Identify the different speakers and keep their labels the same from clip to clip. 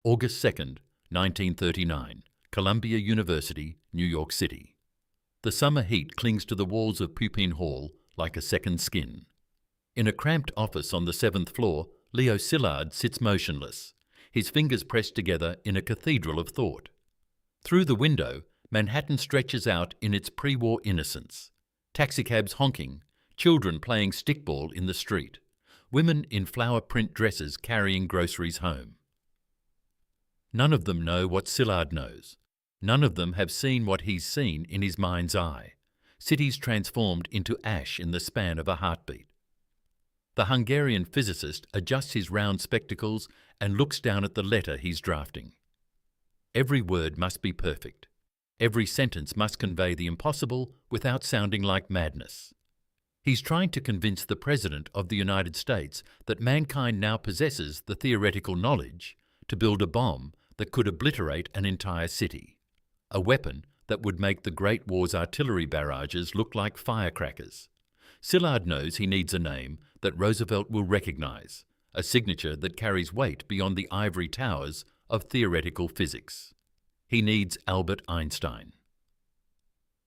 Speaker 1: August 2nd, 1939, Columbia University, New York City. The summer heat clings to the walls of Pupin Hall like a second skin. In a cramped office on the 7th floor, Leo Szilard sits motionless, his fingers pressed together in a cathedral of thought. Through the window, Manhattan stretches out in its pre-war innocence. Taxicabs honking, children playing stickball in the street, women in flower print dresses carrying groceries home. None of them know what Szilard knows. None of them have seen what he's seen in his mind's eye. Cities transformed into ash in the span of a heartbeat. The Hungarian physicist adjusts his round spectacles and looks down at the letter he's drafting. Every word must be perfect. Every sentence must convey the impossible without sounding like madness. He's trying to convince the President of the United States that mankind now possesses the theoretical knowledge to build a bomb that could obliterate an entire city, a weapon that would make the Great War's artillery barrages look like firecrackers. Szilard knows he needs a name that Roosevelt will recognize, a signature that carries weight beyond the ivory towers of theoretical physics. He needs Albert Einstein.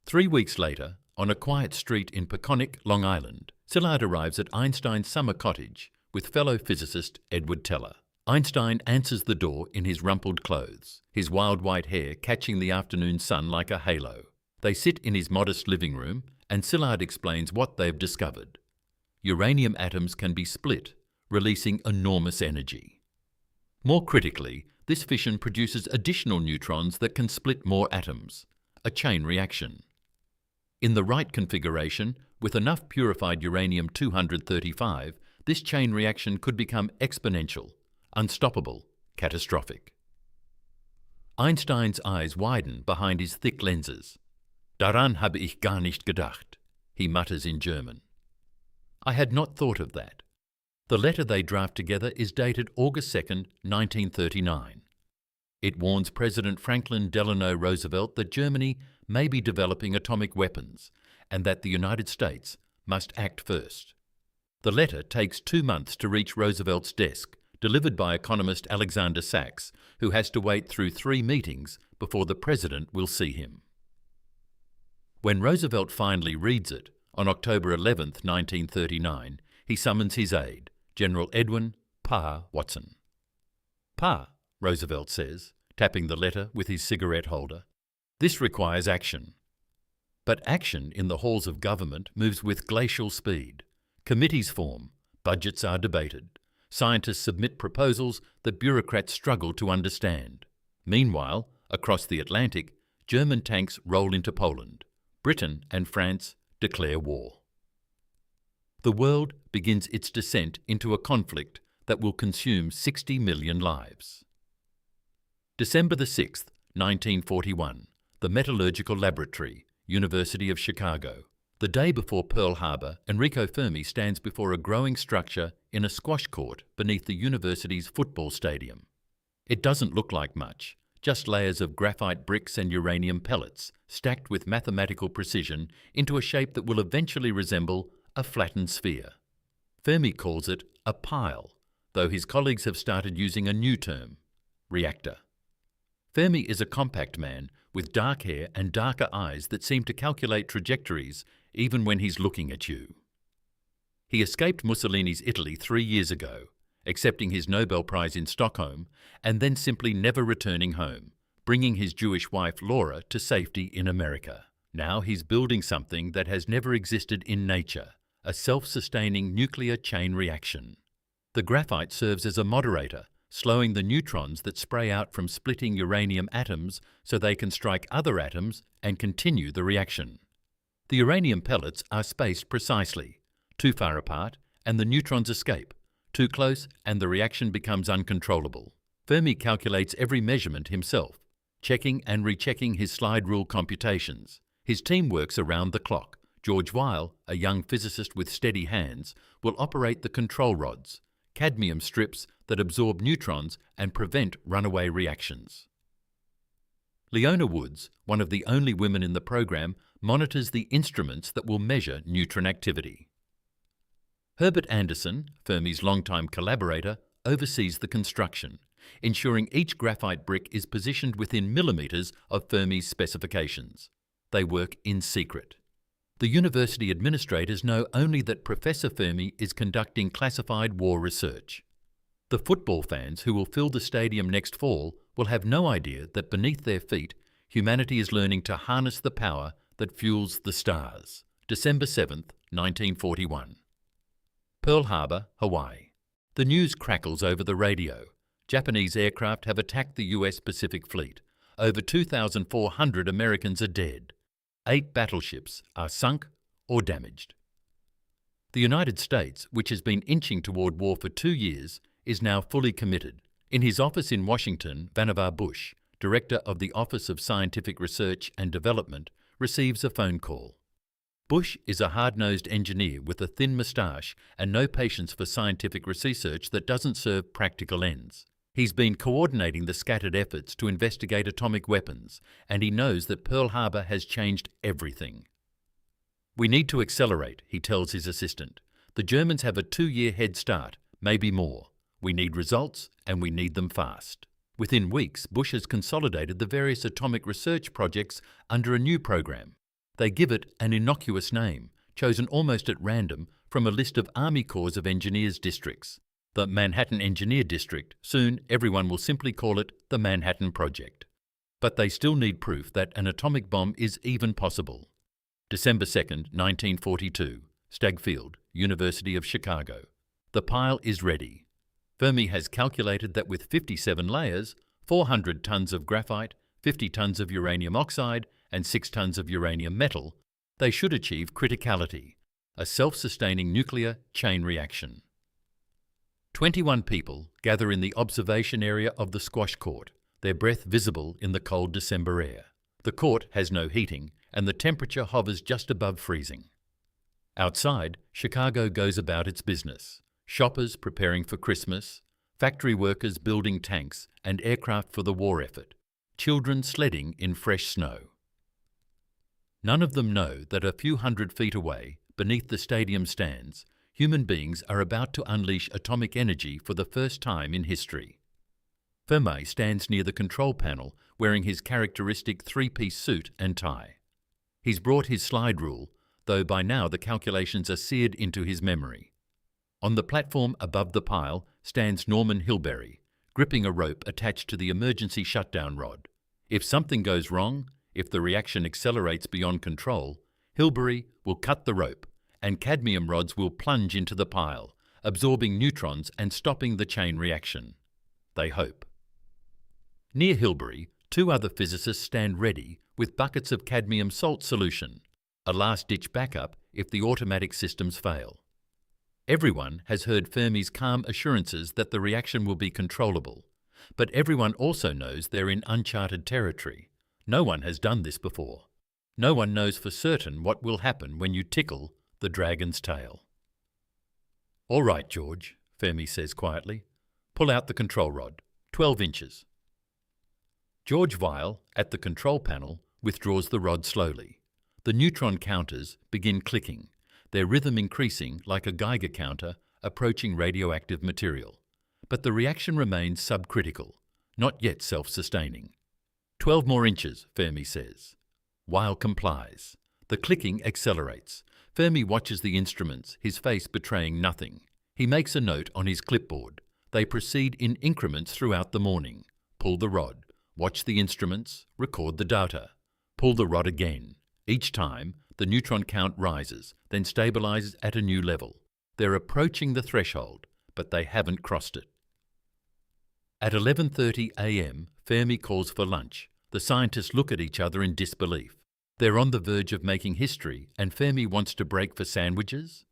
Speaker 1: 3 weeks later, on a quiet street in Peconic, Long Island, Szilard arrives at Einstein's summer cottage with fellow physicist Edward Teller. Einstein answers the door in his rumpled clothes, his wild white hair catching the afternoon sun like a halo. They sit in his modest living room, and Szilard explains what they've discovered. Uranium atoms can be split, releasing enormous energy. More critically, this fission produces additional neutrons that can split more atoms, a chain reaction. In the right configuration, with enough purified uranium-235, this chain reaction could become exponential, unstoppable, catastrophic. Einstein's eyes widen behind his thick lenses. Daran habe ich gar nicht gedacht, he mutters in German. I had not thought of that. The letter they draft together is dated August 2nd, 1939. It warns President Franklin Delano Roosevelt that Germany may be developing atomic weapons and that the United States must act first. The letter takes 2 months to reach Roosevelt's desk, delivered by economist Alexander Sachs, who has to wait through 3 meetings before the President will see him. When Roosevelt finally reads it, on October 11, 1939, he summons his aide, General Edwin "Pa" Watson. "Pa," Roosevelt says, tapping the letter with his cigarette holder, "this requires action." But action in the halls of government moves with glacial speed. Committees form, budgets are debated. Scientists submit proposals that bureaucrats struggle to understand. Meanwhile, across the Atlantic, German tanks roll into Poland. Britain and France declare war. The world begins its descent into a conflict that will consume 60 million lives. December the 6th, 1941, the Metallurgical Laboratory, University of Chicago. The day before Pearl Harbor, Enrico Fermi stands before a growing structure in a squash court beneath the university's football stadium. It doesn't look like much, just layers of graphite bricks and uranium pellets stacked with mathematical precision into a shape that will eventually resemble a flattened sphere. Fermi calls it a pile, though his colleagues have started using a new term, reactor. Fermi is a compact man with dark hair and darker eyes that seem to calculate trajectories even when he's looking at you. He escaped Mussolini's Italy 3 years ago, accepting his Nobel Prize in Stockholm and then simply never returning home, bringing his Jewish wife Laura to safety in America. Now he's building something that has never existed in nature, a self-sustaining nuclear chain reaction. The graphite serves as a moderator, slowing the neutrons that spray out from splitting uranium atoms so they can strike other atoms and continue the reaction. The uranium pellets are spaced precisely. Too far apart and the neutrons escape. Too close and the reaction becomes uncontrollable. Fermi calculates every measurement himself, checking and rechecking his slide rule computations. His team works around the clock. George Weil, a young physicist with steady hands, will operate the control rods, cadmium strips that absorb neutrons and prevent runaway reactions. Leona Woods, one of the only women in the program, monitors the instruments that will measure neutron activity. Herbert Anderson, Fermi's longtime collaborator, oversees the construction. ensuring each graphite brick is positioned within millimetres of Fermi's specifications. They work in secret. The university administrators know only that Professor Fermi is conducting classified war research. The football fans who will fill the stadium next fall will have no idea that beneath their feet, humanity is learning to harness the power that fuels the stars. December 7th, 1941. Pearl Harbor, Hawaii. The news crackles over the radio. Japanese aircraft have attacked the US Pacific Fleet. Over 2,400 Americans are dead. 8 battleships are sunk or damaged. The United States, which has been inching toward war for 2 years, is now fully committed. In his office in Washington, Vannevar Bush, director of the Office of Scientific Research and Development, receives a phone call. Bush is a hard-nosed engineer with a thin moustache and no patience for scientific research that doesn't serve practical ends. He's been coordinating the scattered efforts to investigate atomic weapons, and he knows that Pearl Harbor has changed everything. "We need to accelerate," he tells his assistant. "The Germans have a 2-year head start, maybe more. We need results, and we need them fast." Within weeks, Bush has consolidated the various atomic research projects under a new program. They give it an innocuous name, chosen almost at random from a list of Army Corps of Engineers districts. The Manhattan Engineer District. Soon everyone will simply call it the Manhattan Project. But they still need proof that an atomic bomb is even possible. December 2nd, 1942. Stagfield, University of Chicago. The pile is ready. Fermi has calculated that with 57 layers, 400 tons of graphite, 50 tons of uranium oxide, and 6 tons of uranium metal, they should achieve criticality, a self-sustaining nuclear chain reaction. 21 people gather in the observation area of the squash court, their breath visible in the cold December air. The court has no heating, and the temperature hovers just above freezing. Outside, Chicago goes about its business. Shoppers preparing for Christmas, factory workers building tanks and aircraft for the war effort, children sledding in fresh snow. None of them know that a few hundred feet away, beneath the stadium stands, human beings are about to unleash atomic energy for the first time in history. Fermi stands near the control panel wearing his characteristic 3-piece suit and tie. He's brought his slide rule, though by now the calculations are seared into his memory. On the platform above the pile stands Norman Hilberry, gripping a rope attached to the emergency shutdown rod. If something goes wrong, if the reaction accelerates beyond control, Hilberry will cut the rope, and cadmium rods will plunge into the pile, absorbing neutrons and stopping the chain reaction. They hope. Near Hilberry, 2 other physicists stand ready with buckets of cadmium salt solution, a last-ditch backup if the automatic systems fail. Everyone has heard Fermi's calm assurances that the reaction will be controllable, but everyone also knows they're in uncharted territory. No one has done this before. No one knows for certain what will happen when you tickle the dragon's tail. "All right, George," Fermi says quietly. "Pull out the control rod, 12 inches. George Weil, at the control panel, withdraws the rod slowly. The neutron counters begin clicking, their rhythm increasing like a Geiger counter approaching radioactive material. But the reaction remains subcritical, not yet self-sustaining. 12 more inches, Fermi says. Weil complies. The clicking accelerates. Fermi watches the instruments, his face betraying nothing. He makes a note on his clipboard. They proceed in increments throughout the morning. Pull the rod. Watch the instruments. Record the data. Pull the rod again. Each time, the neutron count rises, then stabilizes at a new level. They're approaching the threshold, but they haven't crossed it. At 11:30 a.m., Fermi calls for lunch. The scientists look at each other in disbelief. They're on the verge of making history, and Fermi wants to break for sandwiches?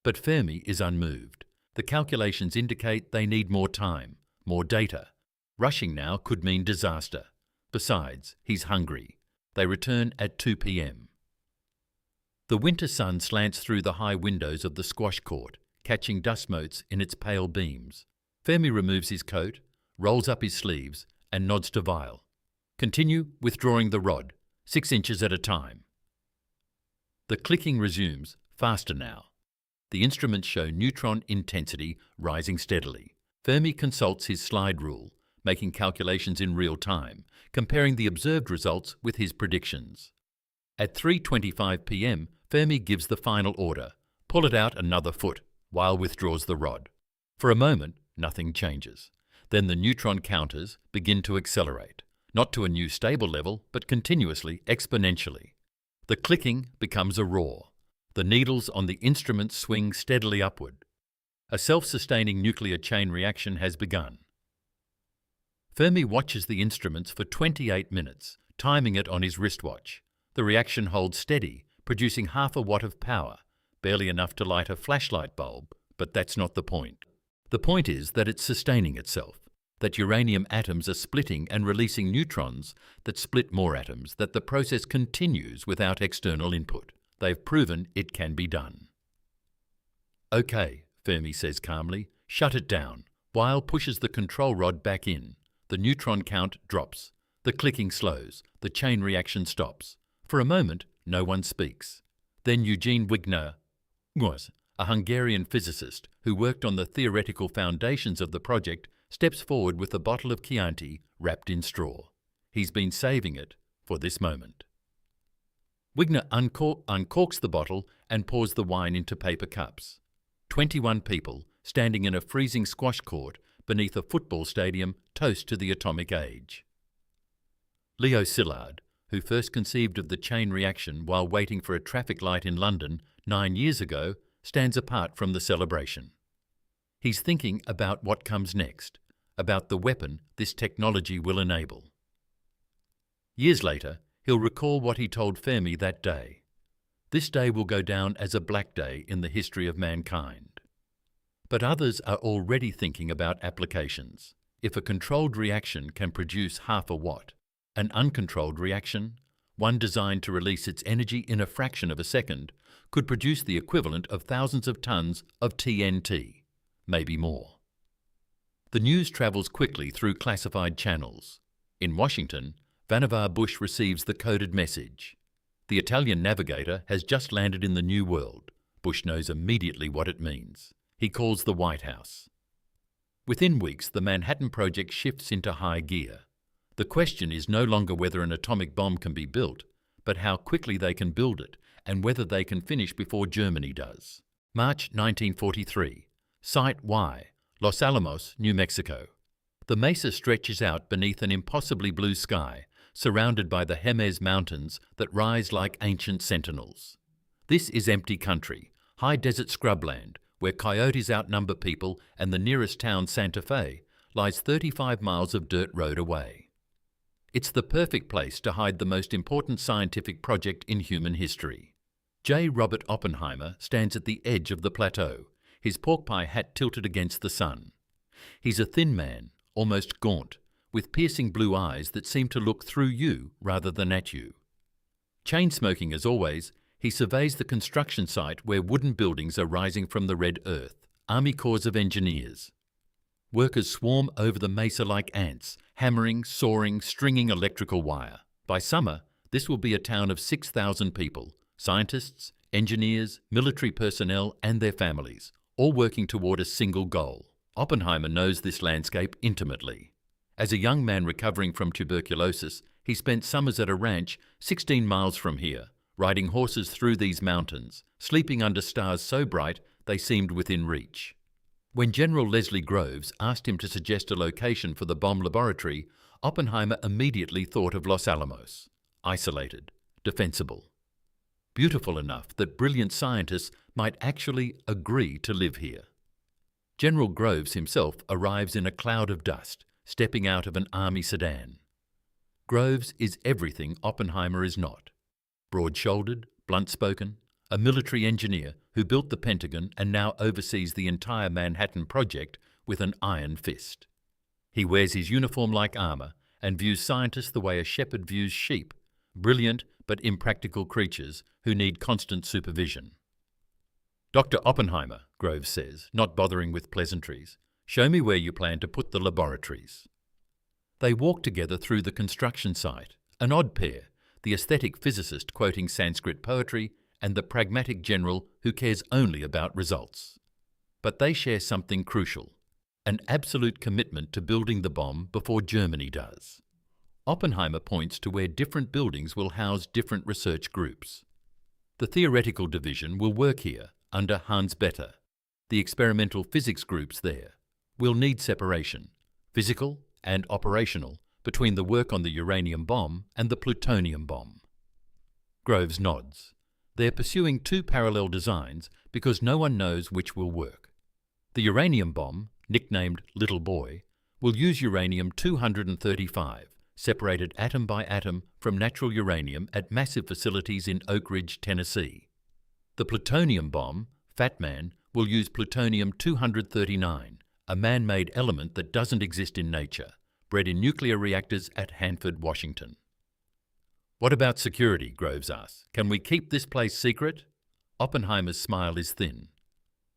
Speaker 1: But Fermi is unmoved. The calculations indicate they need more time, more data. Rushing now could mean disaster. Besides, he's hungry. They return at 2 p.m. The winter sun slants through the high windows of the squash court, catching dust motes in its pale beams. Fermi removes his coat, rolls up his sleeves, and nods to Weil. Continue withdrawing the rod, 6 inches at a time. The clicking resumes, faster now. The instruments show neutron intensity rising steadily. Fermi consults his slide rule, making calculations in real time, comparing the observed results with his predictions. At 3:25 p.m., Fermi gives the final order: pull it out another foot, while withdraws the rod. For a moment, nothing changes. Then the neutron counters begin to accelerate, not to a new stable level, but continuously, exponentially. The clicking becomes a roar. The needles on the instruments swing steadily upward. A self-sustaining nuclear chain reaction has begun. Fermi watches the instruments for 28 minutes, timing it on his wristwatch. The reaction holds steady, producing half a watt of power, barely enough to light a flashlight bulb, but that's not the point. The point is that it's sustaining itself, that uranium atoms are splitting and releasing neutrons that split more atoms, that the process continues without external input. They've proven it can be done. Okay, Fermi says calmly, shut it down. Weil pushes the control rod back in. The neutron count drops. The clicking slows. The chain reaction stops. For a moment, no one speaks. Then Eugene Wigner, a Hungarian physicist who worked on the theoretical foundations of the project, steps forward with a bottle of Chianti wrapped in straw. He's been saving it for this moment. Wigner uncorks the bottle and pours the wine into paper cups. 21 people, standing in a freezing squash court beneath a football stadium, toast to the atomic age. Leo Szilard, who first conceived of the chain reaction while waiting for a traffic light in London 9 years ago, stands apart from the celebration. He's thinking about what comes next, about the weapon this technology will enable. Years later, he'll recall what he told Fermi that day. This day will go down as a black day in the history of mankind. But others are already thinking about applications. If a controlled reaction can produce half a watt, an uncontrolled reaction, one designed to release its energy in a fraction of a second, could produce the equivalent of thousands of tons of TNT, maybe more. The news travels quickly through classified channels. In Washington, Vannevar Bush receives the coded message. The Italian navigator has just landed in the New World. Bush knows immediately what it means. He calls the White House. Within weeks, the Manhattan Project shifts into high gear. The question is no longer whether an atomic bomb can be built, but how quickly they can build it and whether they can finish before Germany does. March 1943. Site Y, Los Alamos, New Mexico. The mesa stretches out beneath an impossibly blue sky, surrounded by the Jemez Mountains that rise like ancient sentinels. This is empty country, high desert scrubland, where coyotes outnumber people, and the nearest town, Santa Fe, lies 35 miles of dirt road away. It's the perfect place to hide the most important scientific project in human history. J. Robert Oppenheimer stands at the edge of the plateau, his pork pie hat tilted against the sun. He's a thin man, almost gaunt, with piercing blue eyes that seem to look through you rather than at you. Chain-smoking as always, he surveys the construction site where wooden buildings are rising from the red earth, Army Corps of Engineers. Workers swarm over the mesa like ants, hammering, sawing, stringing electrical wire. By summer, this will be a town of 6,000 people, scientists, engineers, military personnel and their families, all working toward a single goal. Oppenheimer knows this landscape intimately. As a young man recovering from tuberculosis, he spent summers at a ranch 16 miles from here, riding horses through these mountains, sleeping under stars so bright they seemed within reach. When General Leslie Groves asked him to suggest a location for the bomb laboratory, Oppenheimer immediately thought of Los Alamos. Isolated, defensible. Beautiful enough that brilliant scientists might actually agree to live here. General Groves himself arrives in a cloud of dust, stepping out of an army sedan. Groves is everything Oppenheimer is not. Broad-shouldered, blunt-spoken, a military engineer who built the Pentagon and now oversees the entire Manhattan Project with an iron fist. He wears his uniform like armor and views scientists the way a shepherd views sheep, brilliant but impractical creatures who need constant supervision. Dr. Oppenheimer, Groves says, not bothering with pleasantries, show me where you plan to put the laboratories. They walk together through the construction site, an odd pair, the aesthetic physicist quoting Sanskrit poetry and the pragmatic general who cares only about results. But they share something crucial, an absolute commitment to building the bomb before Germany does. Oppenheimer points to where different buildings will house different research groups. The theoretical division will work here under Hans Bethe. The experimental physics groups there will need separation, physical and operational, between the work on the uranium bomb and the plutonium bomb. Groves nods. They're pursuing two parallel designs because no one knows which will work. The uranium bomb, nicknamed Little Boy, will use uranium-235, separated atom by atom from natural uranium at massive facilities in Oak Ridge, Tennessee. The plutonium bomb, Fat Man, will use plutonium-239, a man-made element that doesn't exist in nature, bred in nuclear reactors at Hanford, Washington. What about security, Groves asks. Can we keep this place secret? Oppenheimer's smile is thin.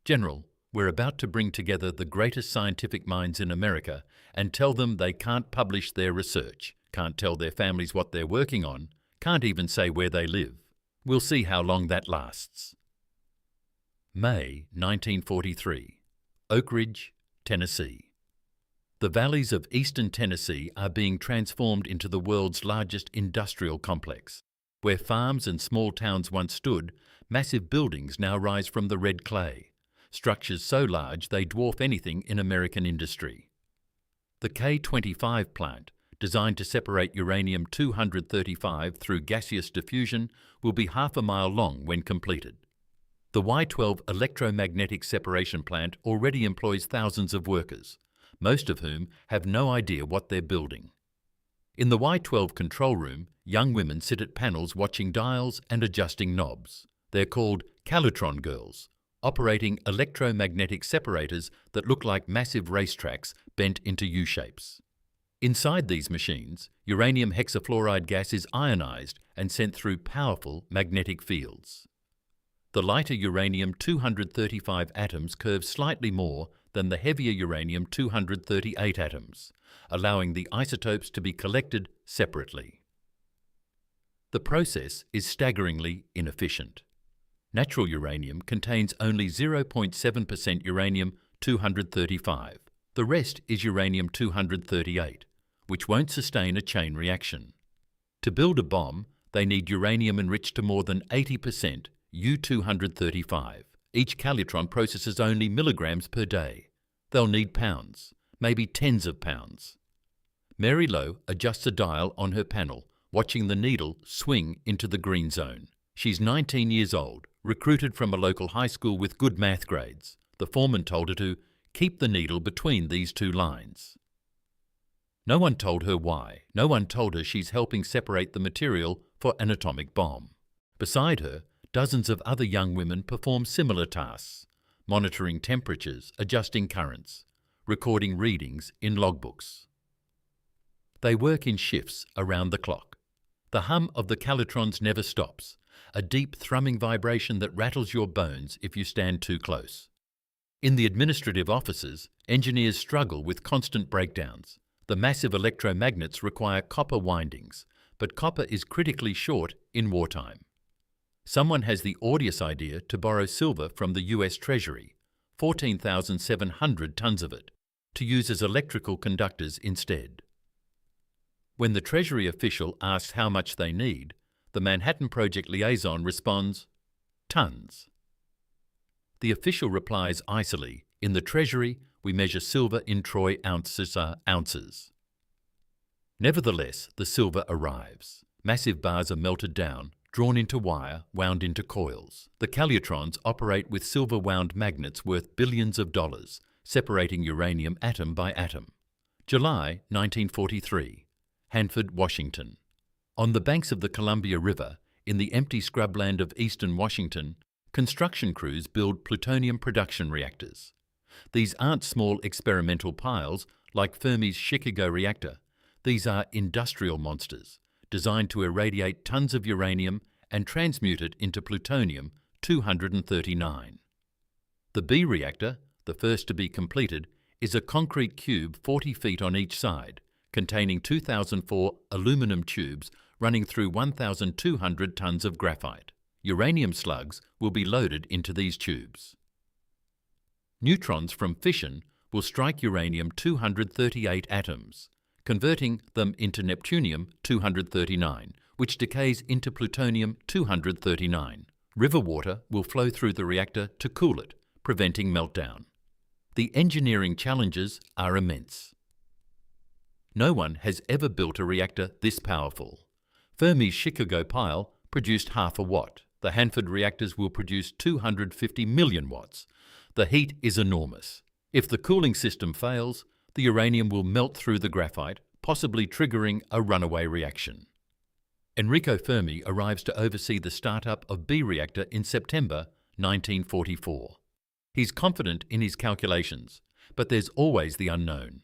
Speaker 1: General, we're about to bring together the greatest scientific minds in America and tell them they can't publish their research, can't tell their families what they're working on, can't even say where they live. We'll see how long that lasts. May 1943. Oak Ridge, Tennessee. The valleys of eastern Tennessee are being transformed into the world's largest industrial complex. Where farms and small towns once stood, massive buildings now rise from the red clay, structures so large they dwarf anything in American industry. The K-25 plant, designed to separate uranium-235 through gaseous diffusion, will be half a mile long when completed. The Y-12 electromagnetic separation plant already employs thousands of workers, most of whom have no idea what they're building. In the Y-12 control room, young women sit at panels watching dials and adjusting knobs. They're called Calitron girls, operating electromagnetic separators that look like massive racetracks bent into U-shapes. Inside these machines, uranium hexafluoride gas is ionized and sent through powerful magnetic fields. The lighter uranium-235 atoms curve slightly more than the heavier uranium-238 atoms, allowing the isotopes to be collected separately. The process is staggeringly inefficient. Natural uranium contains only 0.7% uranium-235. The rest is uranium-238, which won't sustain a chain reaction. To build a bomb, they need uranium enriched to more than 80% U-235. Each calitron processes only milligrams per day. They'll need pounds, maybe tens of pounds. Mary Lowe adjusts a dial on her panel, watching the needle swing into the green zone. She's 19 years old, recruited from a local high school with good math grades. The foreman told her to keep the needle between these two lines. No one told her why. No one told her she's helping separate the material for an atomic bomb. Beside her, dozens of other young women perform similar tasks, monitoring temperatures, adjusting currents, recording readings in logbooks. They work in shifts around the clock. The hum of the calitrons never stops, a deep thrumming vibration that rattles your bones if you stand too close. In the administrative offices, engineers struggle with constant breakdowns. The massive electromagnets require copper windings, but copper is critically short in wartime. Someone has the audacious idea to borrow silver from the US Treasury, 14,700 tons of it, to use as electrical conductors instead. When the Treasury official asks how much they need, the Manhattan Project liaison responds, tons. The official replies icily, in the Treasury, we measure silver in troy ounces are ounces. Nevertheless, the silver arrives. Massive bars are melted down, drawn into wire, wound into coils. The calitrons operate with silver-wound magnets worth billions of dollars, separating uranium atom by atom. July 1943. Hanford, Washington. On the banks of the Columbia River, in the empty scrubland of eastern Washington, construction crews build plutonium production reactors. These aren't small experimental piles like Fermi's Chicago reactor. These are industrial monsters, designed to irradiate tons of uranium and transmute it into plutonium-239. The B reactor, the first to be completed, is a concrete cube 40 feet on each side, containing 2004 aluminum tubes running through 1,200 tons of graphite. Uranium slugs will be loaded into these tubes. Neutrons from fission will strike uranium-238 atoms, converting them into neptunium-239, which decays into plutonium-239. River water will flow through the reactor to cool it, preventing meltdown. The engineering challenges are immense. No one has ever built a reactor this powerful. Fermi's Chicago pile produced half a watt. The Hanford reactors will produce 250 million watts. The heat is enormous. If the cooling system fails, the uranium will melt through the graphite, possibly triggering a runaway reaction. Enrico Fermi arrives to oversee the startup of B reactor in September 1944. He's confident in his calculations, but there's always the unknown.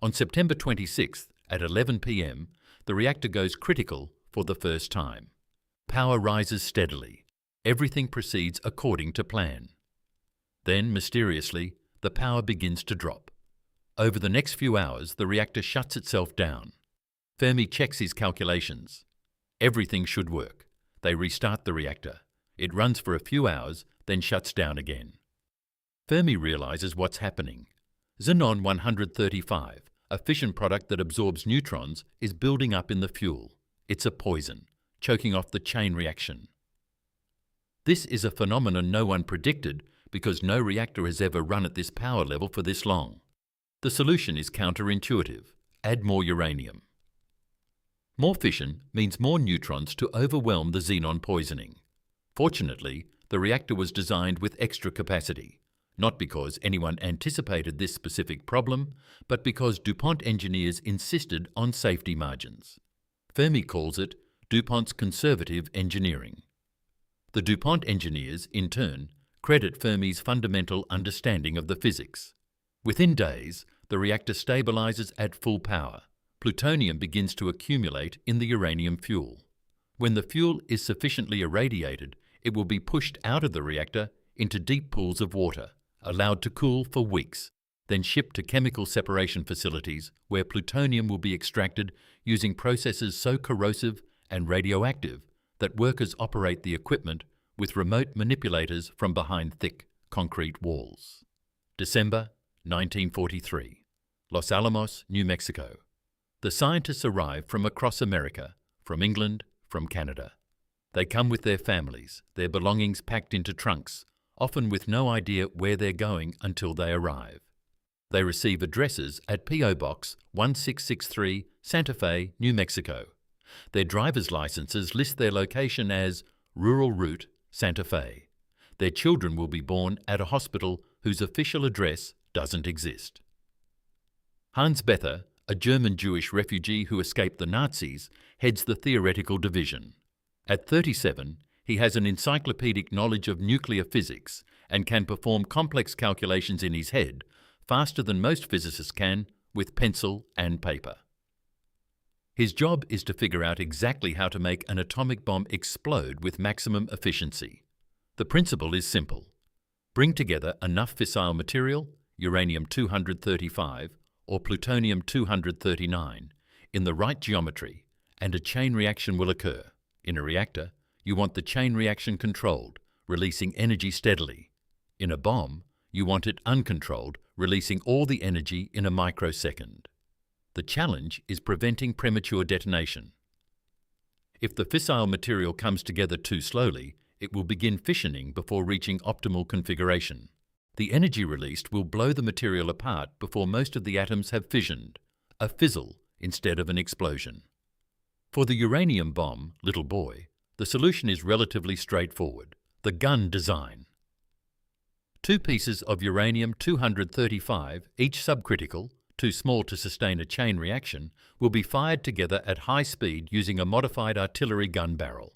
Speaker 1: On September 26th at 11 p.m, the reactor goes critical for the first time. Power rises steadily. Everything proceeds according to plan. Then, mysteriously, the power begins to drop. Over the next few hours, the reactor shuts itself down. Fermi checks his calculations. Everything should work. They restart the reactor. It runs for a few hours, then shuts down again. Fermi realizes what's happening. Xenon-135, a fission product that absorbs neutrons, is building up in the fuel. It's a poison, choking off the chain reaction. This is a phenomenon no one predicted because no reactor has ever run at this power level for this long. The solution is counterintuitive. Add more uranium. More fission means more neutrons to overwhelm the xenon poisoning. Fortunately, the reactor was designed with extra capacity, not because anyone anticipated this specific problem, but because DuPont engineers insisted on safety margins. Fermi calls it DuPont's conservative engineering. The DuPont engineers, in turn, credit Fermi's fundamental understanding of the physics. Within days, the reactor stabilizes at full power. Plutonium begins to accumulate in the uranium fuel. When the fuel is sufficiently irradiated, it will be pushed out of the reactor into deep pools of water, allowed to cool for weeks, then shipped to chemical separation facilities where plutonium will be extracted using processes so corrosive and radioactive that workers operate the equipment with remote manipulators from behind thick concrete walls. December 1943, Los Alamos, New Mexico. The scientists arrive from across America, from England, from Canada. They come with their families, their belongings packed into trunks, often with no idea where they're going until they arrive. They receive addresses at P.O. Box 1663, Santa Fe, New Mexico. Their driver's licenses list their location as Rural Route, Santa Fe. Their children will be born at a hospital whose official address doesn't exist. Hans Bether, a German Jewish refugee who escaped the Nazis, heads the theoretical division. At 37, he has an encyclopedic knowledge of nuclear physics and can perform complex calculations in his head faster than most physicists can with pencil and paper. His job is to figure out exactly how to make an atomic bomb explode with maximum efficiency. The principle is simple. Bring together enough fissile material, uranium-235 or plutonium-239, in the right geometry, and a chain reaction will occur. In a reactor, you want the chain reaction controlled, releasing energy steadily. In a bomb, you want it uncontrolled, releasing all the energy in a microsecond. The challenge is preventing premature detonation. If the fissile material comes together too slowly, it will begin fissioning before reaching optimal configuration. The energy released will blow the material apart before most of the atoms have fissioned, a fizzle instead of an explosion. For the uranium bomb, little boy, the solution is relatively straightforward: the gun design. 2 pieces of uranium-235, each subcritical, too small to sustain a chain reaction, will be fired together at high speed using a modified artillery gun barrel.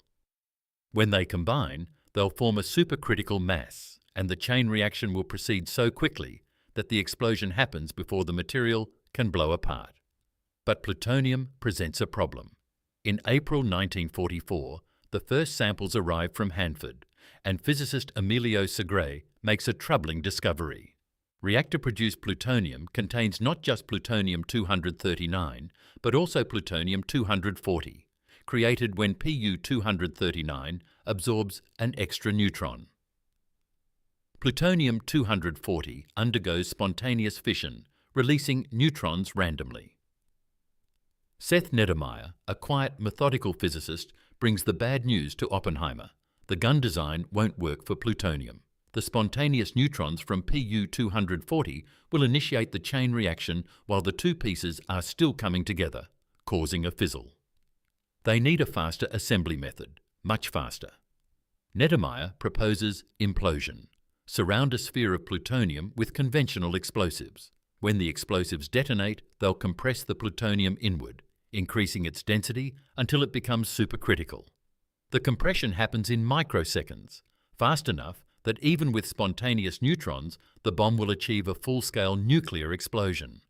Speaker 1: When they combine, they'll form a supercritical mass, and the chain reaction will proceed so quickly that the explosion happens before the material can blow apart. But plutonium presents a problem. In April 1944, the first samples arrive from Hanford, and physicist Emilio Segre makes a troubling discovery. Reactor-produced plutonium contains not just plutonium-239, but also plutonium-240, created when Pu-239 absorbs an extra neutron. Plutonium-240 undergoes spontaneous fission, releasing neutrons randomly. Seth Neddermeyer, a quiet, methodical physicist, brings the bad news to Oppenheimer. The gun design won't work for plutonium. The spontaneous neutrons from Pu-240 will initiate the chain reaction while the two pieces are still coming together, causing a fizzle. They need a faster assembly method, much faster. Neddermeyer proposes implosion. Surround a sphere of plutonium with conventional explosives. When the explosives detonate, they'll compress the plutonium inward, increasing its density until it becomes supercritical. The compression happens in microseconds, fast enough that even with spontaneous neutrons, the bomb will achieve a full-scale nuclear explosion.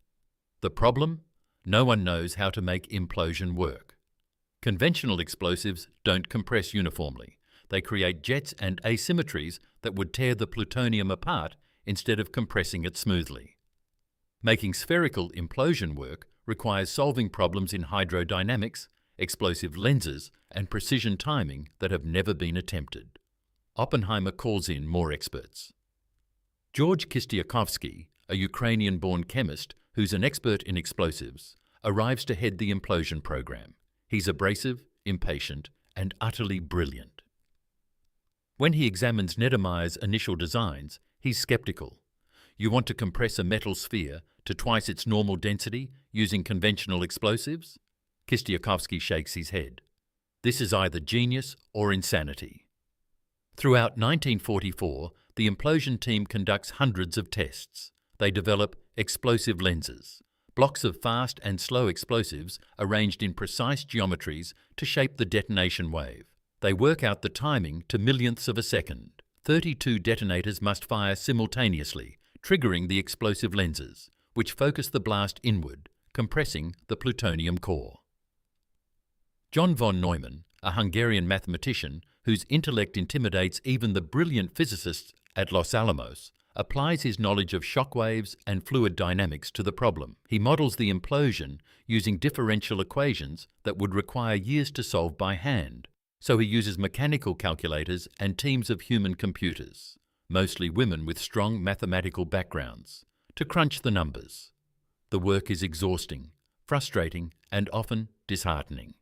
Speaker 1: The problem? No one knows how to make implosion work. Conventional explosives don't compress uniformly. They create jets and asymmetries that would tear the plutonium apart instead of compressing it smoothly. Making spherical implosion work requires solving problems in hydrodynamics, explosive lenses, and precision timing that have never been attempted. Oppenheimer calls in more experts. George Kistiakovsky, a Ukrainian-born chemist who's an expert in explosives, arrives to head the implosion program. He's abrasive, impatient, and utterly brilliant. When he examines Neddermeyer's initial designs, he's skeptical. You want to compress a metal sphere to twice its normal density using conventional explosives? Kistiakovsky shakes his head. This is either genius or insanity. Throughout 1944, the implosion team conducts hundreds of tests. They develop explosive lenses, blocks of fast and slow explosives arranged in precise geometries to shape the detonation wave. They work out the timing to millionths of a second. 32 detonators must fire simultaneously, triggering the explosive lenses, which focus the blast inward, compressing the plutonium core. John von Neumann, a Hungarian mathematician whose intellect intimidates even the brilliant physicists at Los Alamos, applies his knowledge of shock waves and fluid dynamics to the problem. He models the implosion using differential equations that would require years to solve by hand. So he uses mechanical calculators and teams of human computers, mostly women with strong mathematical backgrounds, to crunch the numbers. The work is exhausting, frustrating, and often disheartening.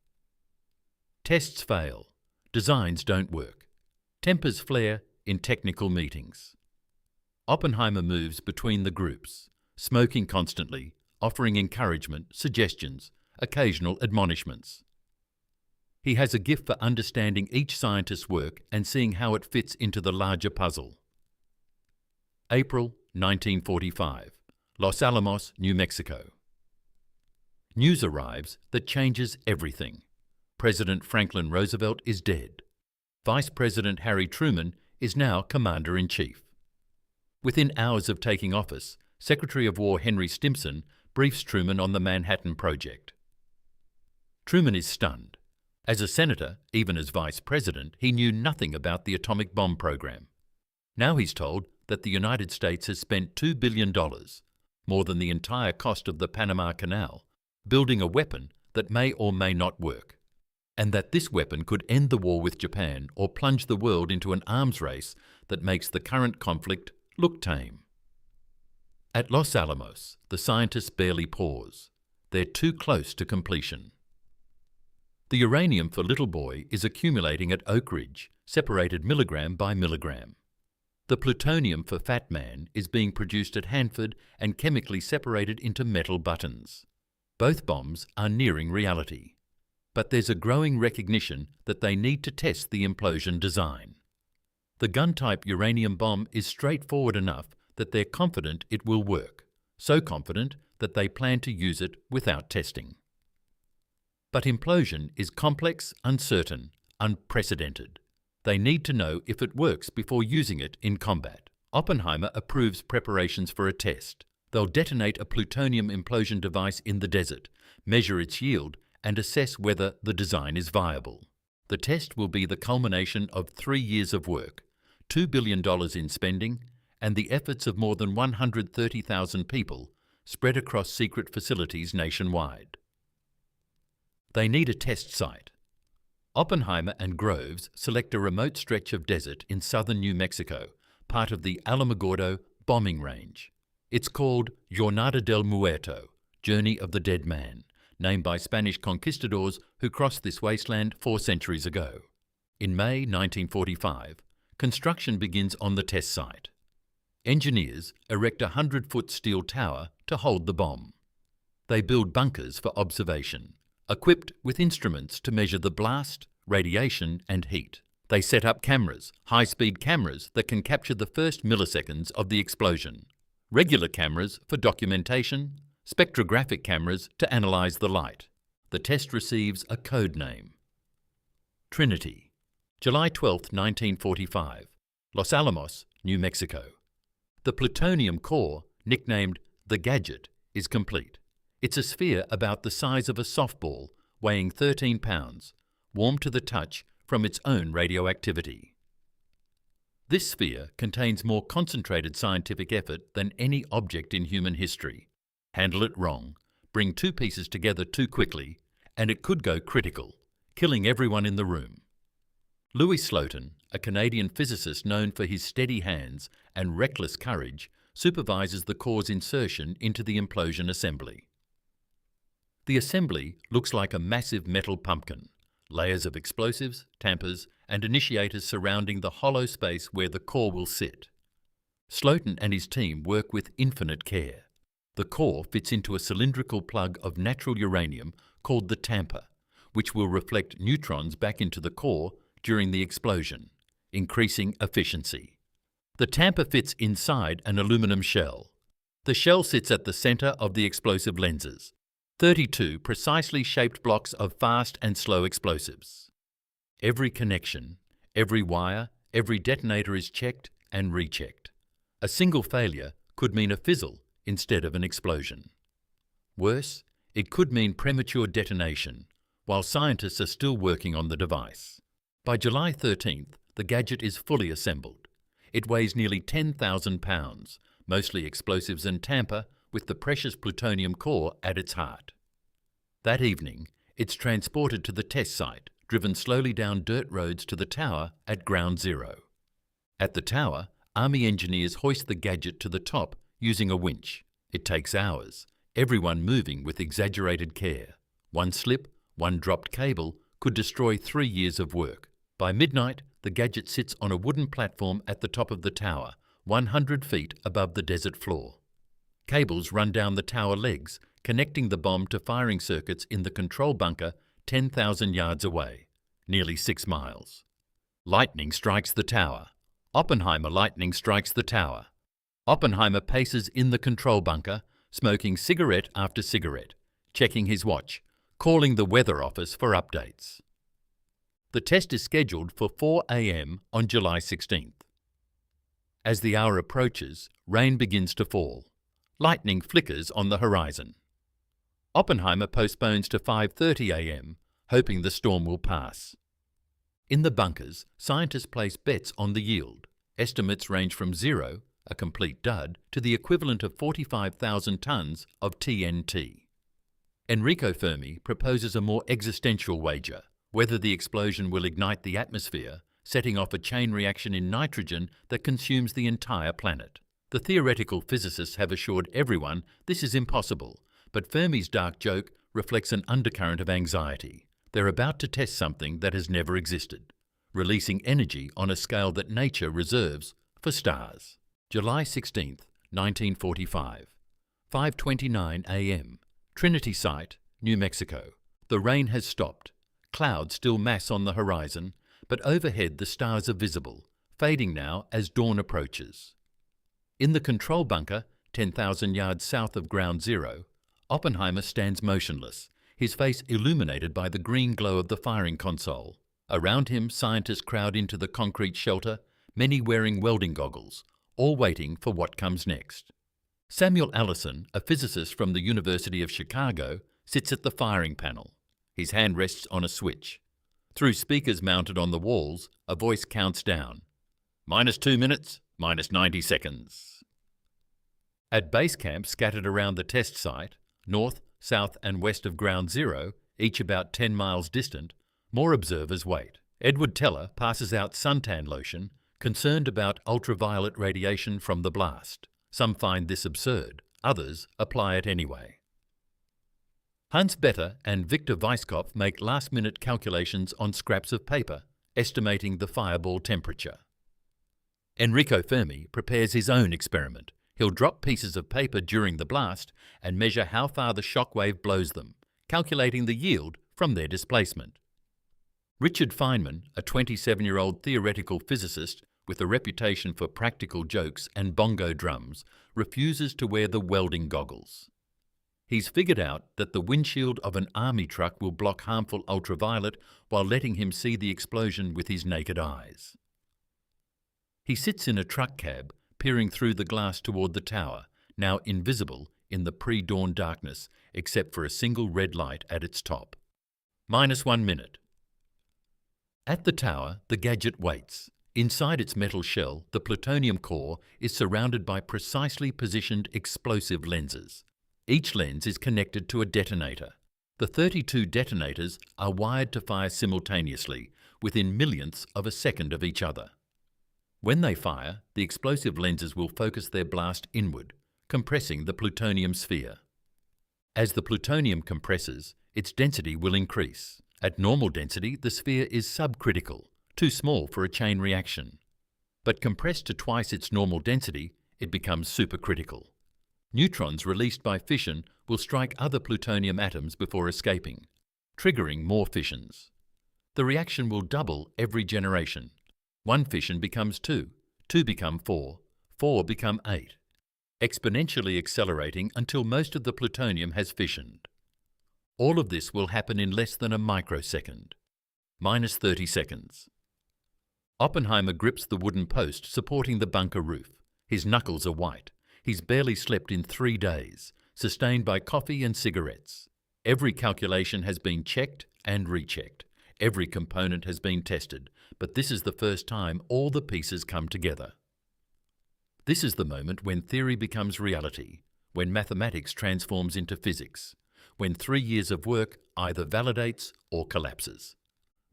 Speaker 1: Tests fail. Designs don't work. Tempers flare in technical meetings. Oppenheimer moves between the groups, smoking constantly, offering encouragement, suggestions, occasional admonishments. He has a gift for understanding each scientist's work and seeing how it fits into the larger puzzle. April 1945, Los Alamos, New Mexico. News arrives that changes everything. President Franklin Roosevelt is dead. Vice President Harry Truman is now Commander-in-Chief. Within hours of taking office, Secretary of War Henry Stimson briefs Truman on the Manhattan Project. Truman is stunned. As a senator, even as vice president, he knew nothing about the atomic bomb program. Now he's told that the United States has spent $2 billion, more than the entire cost of the Panama Canal, building a weapon that may or may not work, and that this weapon could end the war with Japan or plunge the world into an arms race that makes the current conflict look tame. At Los Alamos, the scientists barely pause. They're too close to completion. The uranium for Little Boy is accumulating at Oak Ridge, separated milligram by milligram. The plutonium for Fat Man is being produced at Hanford and chemically separated into metal buttons. Both bombs are nearing reality. But there's a growing recognition that they need to test the implosion design. The gun-type uranium bomb is straightforward enough that they're confident it will work, so confident that they plan to use it without testing. But implosion is complex, uncertain, unprecedented. They need to know if it works before using it in combat. Oppenheimer approves preparations for a test. They'll detonate a plutonium implosion device in the desert, measure its yield, and assess whether the design is viable. The test will be the culmination of 3 years of work, $2 billion in spending, and the efforts of more than 130,000 people spread across secret facilities nationwide. They need a test site. Oppenheimer and Groves select a remote stretch of desert in southern New Mexico, part of the Alamogordo bombing range. It's called Jornada del Muerto, Journey of the Dead Man, named by Spanish conquistadors who crossed this wasteland 4 centuries ago. In May 1945, construction begins on the test site. Engineers erect a 100-foot steel tower to hold the bomb. They build bunkers for observation, equipped with instruments to measure the blast, radiation and heat. They set up cameras, high-speed cameras that can capture the first milliseconds of the explosion, regular cameras for documentation, spectrographic cameras to analyse the light. The test receives a code name. Trinity, July 12, 1945, Los Alamos, New Mexico. The plutonium core, nicknamed the Gadget, is complete. It's a sphere about the size of a softball, weighing 13 pounds, warm to the touch from its own radioactivity. This sphere contains more concentrated scientific effort than any object in human history. Handle it wrong, bring 2 pieces together too quickly, and it could go critical, killing everyone in the room. Louis Slotin, a Canadian physicist known for his steady hands and reckless courage, supervises the core's insertion into the implosion assembly. The assembly looks like a massive metal pumpkin, layers of explosives, tampers, and initiators surrounding the hollow space where the core will sit. Slotin and his team work with infinite care. The core fits into a cylindrical plug of natural uranium called the tamper, which will reflect neutrons back into the core during the explosion, increasing efficiency. The tamper fits inside an aluminum shell. The shell sits at the centre of the explosive lenses, 32 precisely shaped blocks of fast and slow explosives. Every connection, every wire, every detonator is checked and rechecked. A single failure could mean a fizzle instead of an explosion. Worse, it could mean premature detonation, while scientists are still working on the device. By July 13th, the gadget is fully assembled. It weighs nearly 10,000 pounds, mostly explosives and tamper, with the precious plutonium core at its heart. That evening, it's transported to the test site, driven slowly down dirt roads to the tower at Ground Zero. At the tower, Army engineers hoist the gadget to the top using a winch. It takes hours, everyone moving with exaggerated care. One slip, one dropped cable could destroy 3 years of work. By midnight, the gadget sits on a wooden platform at the top of the tower, 100 feet above the desert floor. Cables run down the tower legs, connecting the bomb to firing circuits in the control bunker 10,000 yards away, nearly 6 miles. Lightning strikes the tower. Oppenheimer lightning strikes the tower. Oppenheimer paces in the control bunker, smoking cigarette after cigarette, checking his watch, calling the weather office for updates. The test is scheduled for 4 a.m. on July 16th. As the hour approaches, rain begins to fall. Lightning flickers on the horizon. Oppenheimer postpones to 5:30 a.m., hoping the storm will pass. In the bunkers, scientists place bets on the yield. Estimates range from 0, a complete dud, to the equivalent of 45,000 tons of TNT. Enrico Fermi proposes a more existential wager, whether the explosion will ignite the atmosphere, setting off a chain reaction in nitrogen that consumes the entire planet. The theoretical physicists have assured everyone this is impossible, but Fermi's dark joke reflects an undercurrent of anxiety. They're about to test something that has never existed, releasing energy on a scale that nature reserves for stars. July 16th, 1945, 5:29 a.m. Trinity Site, New Mexico. The rain has stopped. Clouds still mass on the horizon, but overhead the stars are visible, fading now as dawn approaches. In the control bunker, 10,000 yards south of Ground Zero, Oppenheimer stands motionless, his face illuminated by the green glow of the firing console. Around him, scientists crowd into the concrete shelter, many wearing welding goggles, all waiting for what comes next. Samuel Allison, a physicist from the University of Chicago, sits at the firing panel. His hand rests on a switch. Through speakers mounted on the walls, a voice counts down. -2 minutes, -90 seconds. At base camp scattered around the test site, north, south and west of Ground Zero, each about 10 miles distant, more observers wait. Edward Teller passes out suntan lotion, concerned about ultraviolet radiation from the blast. Some find this absurd, others apply it anyway. Hans Bethe and Victor Weisskopf make last-minute calculations on scraps of paper, estimating the fireball temperature. Enrico Fermi prepares his own experiment. He'll drop pieces of paper during the blast and measure how far the shock wave blows them, calculating the yield from their displacement. Richard Feynman, a 27-year-old theoretical physicist with a reputation for practical jokes and bongo drums, refuses to wear the welding goggles. He's figured out that the windshield of an army truck will block harmful ultraviolet while letting him see the explosion with his naked eyes. He sits in a truck cab, peering through the glass toward the tower, now invisible in the pre-dawn darkness except for a single red light at its top. -1 minute. At the tower, the gadget waits. Inside its metal shell, the plutonium core is surrounded by precisely positioned explosive lenses. Each lens is connected to a detonator. The 32 detonators are wired to fire simultaneously, within millionths of a second of each other. When they fire, the explosive lenses will focus their blast inward, compressing the plutonium sphere. As the plutonium compresses, its density will increase. At normal density, the sphere is subcritical, too small for a chain reaction. But compressed to twice its normal density, it becomes supercritical. Neutrons released by fission will strike other plutonium atoms before escaping, triggering more fissions. The reaction will double every generation. 1 fission becomes 2, 2 become 4, 4 become 8, exponentially accelerating until most of the plutonium has fissioned. All of this will happen in less than a microsecond, -30 seconds. Oppenheimer grips the wooden post supporting the bunker roof. His knuckles are white. He's barely slept in 3 days, sustained by coffee and cigarettes. Every calculation has been checked and rechecked. Every component has been tested, but this is the first time all the pieces come together. This is the moment when theory becomes reality, when mathematics transforms into physics, when 3 years of work either validates or collapses.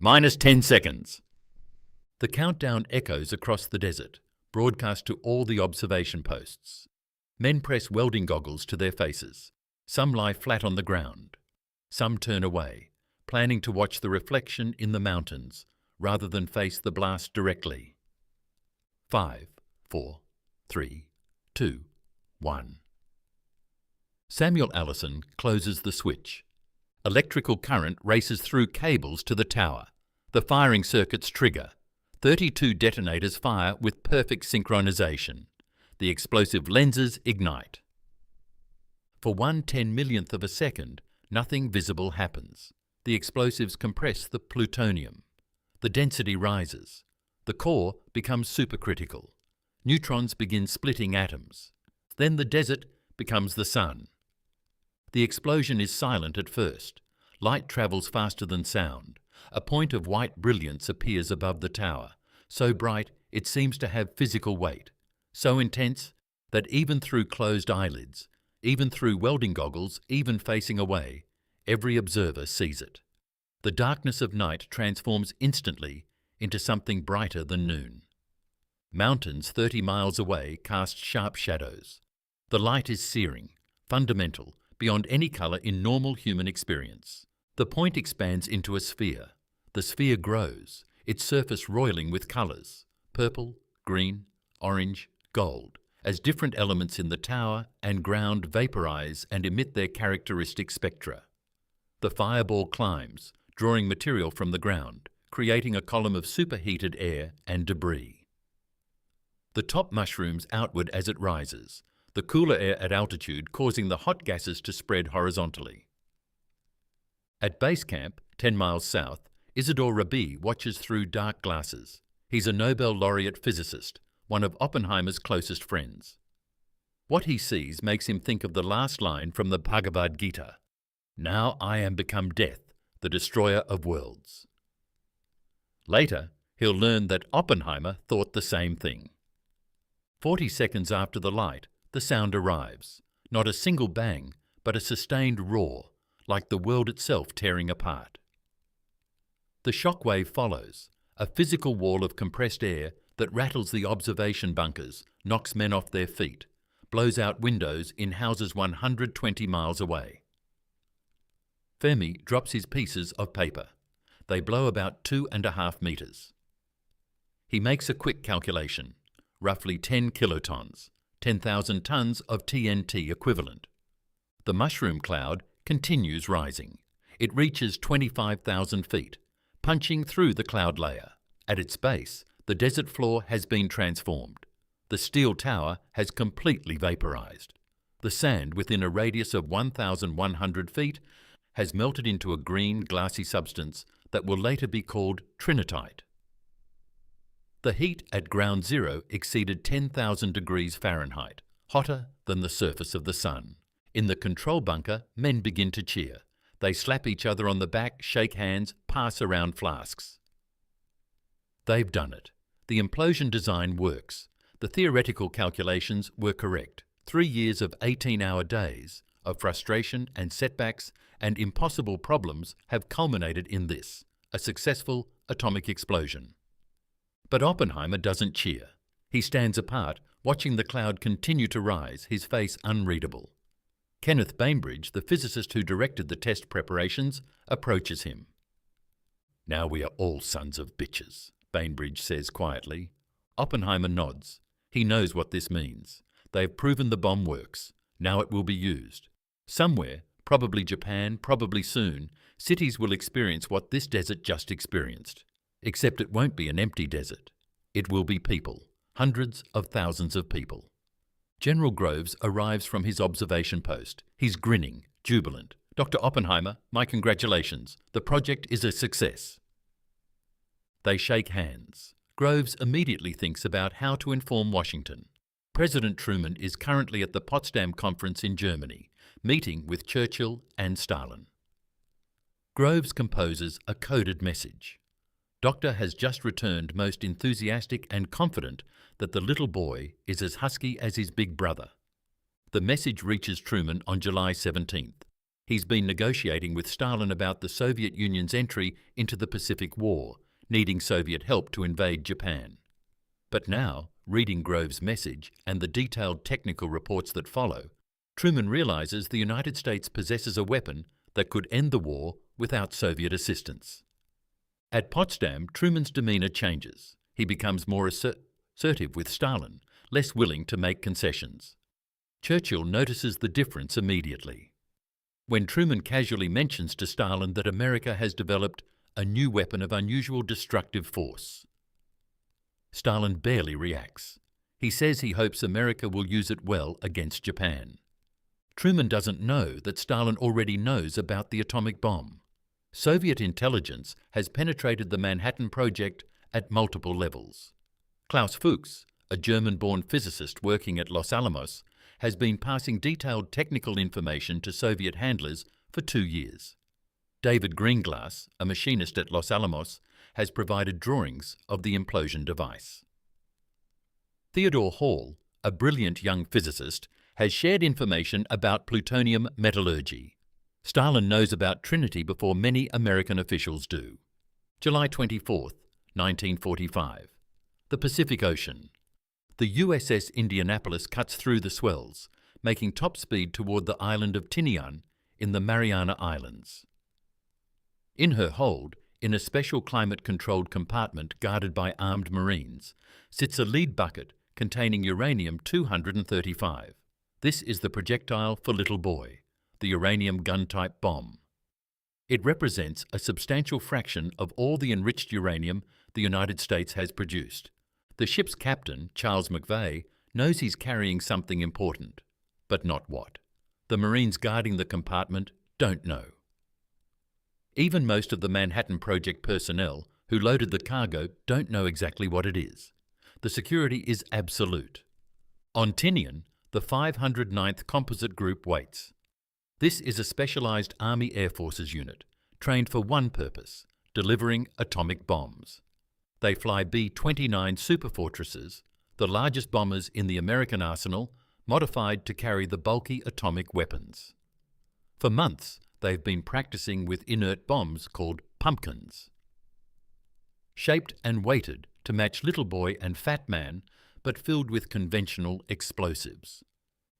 Speaker 1: -10 seconds. The countdown echoes across the desert, broadcast to all the observation posts. Men press welding goggles to their faces. Some lie flat on the ground. Some turn away, planning to watch the reflection in the mountains rather than face the blast directly. 5, 4, 3, 2, 1. Samuel Allison closes the switch. Electrical current races through cables to the tower. The firing circuits trigger. 32 detonators fire with perfect synchronization. The explosive lenses ignite. For 1/10,000,000th of a second, nothing visible happens. The explosives compress the plutonium. The density rises. The core becomes supercritical. Neutrons begin splitting atoms. Then the desert becomes the sun. The explosion is silent at first. Light travels faster than sound. A point of white brilliance appears above the tower, so bright it seems to have physical weight, so intense that even through closed eyelids, even through welding goggles, even facing away, every observer sees it. The darkness of night transforms instantly into something brighter than noon. Mountains 30 miles away cast sharp shadows. The light is searing, fundamental, beyond any colour in normal human experience. The point expands into a sphere. The sphere grows, its surface roiling with colours, purple, green, orange, gold, as different elements in the tower and ground vaporize and emit their characteristic spectra. The fireball climbs, drawing material from the ground, creating a column of superheated air and debris. The top mushrooms outward as it rises, the cooler air at altitude causing the hot gases to spread horizontally. At base camp, 10 miles south, Isidore Rabi watches through dark glasses. He's a Nobel laureate physicist, one of Oppenheimer's closest friends. What he sees makes him think of the last line from the Bhagavad Gita, "Now I am become death, the destroyer of worlds." Later, he'll learn that Oppenheimer thought the same thing. 40 seconds after the light, the sound arrives. Not a single bang, but a sustained roar, like the world itself tearing apart. The shock wave follows, a physical wall of compressed air that rattles the observation bunkers, knocks men off their feet, blows out windows in houses 120 miles away. Fermi drops his pieces of paper. They blow about 2.5 meters. He makes a quick calculation, roughly 10 kilotons, 10,000 tons of TNT equivalent. The mushroom cloud continues rising. It reaches 25,000 feet, punching through the cloud layer. At its base, the desert floor has been transformed. The steel tower has completely vaporized. The sand within a radius of 1,100 feet has melted into a green, glassy substance that will later be called trinitite. The heat at ground zero exceeded 10,000 degrees Fahrenheit, hotter than the surface of the sun. In the control bunker, men begin to cheer. They slap each other on the back, shake hands, pass around flasks. They've done it. The implosion design works. The theoretical calculations were correct. 3 years of 18-hour days of frustration and setbacks and impossible problems have culminated in this, a successful atomic explosion. But Oppenheimer doesn't cheer. He stands apart, watching the cloud continue to rise, his face unreadable. Kenneth Bainbridge, the physicist who directed the test preparations, approaches him. "Now we are all sons of bitches," Bainbridge says quietly. Oppenheimer nods. He knows what this means. They've proven the bomb works. Now it will be used. Somewhere, probably Japan, probably soon, cities will experience what this desert just experienced. Except it won't be an empty desert. It will be people, hundreds of thousands of people. General Groves arrives from his observation post. He's grinning, jubilant. "Dr. Oppenheimer, my congratulations. The project is a success." They shake hands. Groves immediately thinks about how to inform Washington. President Truman is currently at the Potsdam Conference in Germany, meeting with Churchill and Stalin. Groves composes a coded message. Doctor has just returned most enthusiastic and confident that the little boy is as husky as his big brother. The message reaches Truman on July 17th. He's been negotiating with Stalin about the Soviet Union's entry into the Pacific War, needing Soviet help to invade Japan. But now, reading Groves' message and the detailed technical reports that follow, Truman realizes the United States possesses a weapon that could end the war without Soviet assistance. At Potsdam, Truman's demeanor changes. He becomes more assertive with Stalin, less willing to make concessions. Churchill notices the difference immediately. When Truman casually mentions to Stalin that America has developed a new weapon of unusual destructive force, Stalin barely reacts. He says he hopes America will use it well against Japan. Truman doesn't know that Stalin already knows about the atomic bomb. Soviet intelligence has penetrated the Manhattan Project at multiple levels. Klaus Fuchs, a German-born physicist working at Los Alamos, has been passing detailed technical information to Soviet handlers for 2 years. David Greenglass, a machinist at Los Alamos, has provided drawings of the implosion device. Theodore Hall, a brilliant young physicist, has shared information about plutonium metallurgy. Stalin knows about Trinity before many American officials do. July 24, 1945. The Pacific Ocean. The USS Indianapolis cuts through the swells, making top speed toward the island of Tinian in the Mariana Islands. In her hold, in a special climate-controlled compartment guarded by armed Marines, sits a lead bucket containing uranium-235. This is the projectile for Little Boy, the uranium gun-type bomb. It represents a substantial fraction of all the enriched uranium the United States has produced. The ship's captain, Charles McVeigh, knows he's carrying something important, but not what. The Marines guarding the compartment don't know. Even most of the Manhattan Project personnel who loaded the cargo don't know exactly what it is. The security is absolute. On Tinian, the 509th Composite Group waits. This is a specialized Army Air Forces unit, trained for one purpose, delivering atomic bombs. They fly B-29 Superfortresses, the largest bombers in the American arsenal, modified to carry the bulky atomic weapons. For months, they've been practicing with inert bombs called pumpkins. shaped and weighted to match Little Boy and Fat Man, but filled with conventional explosives.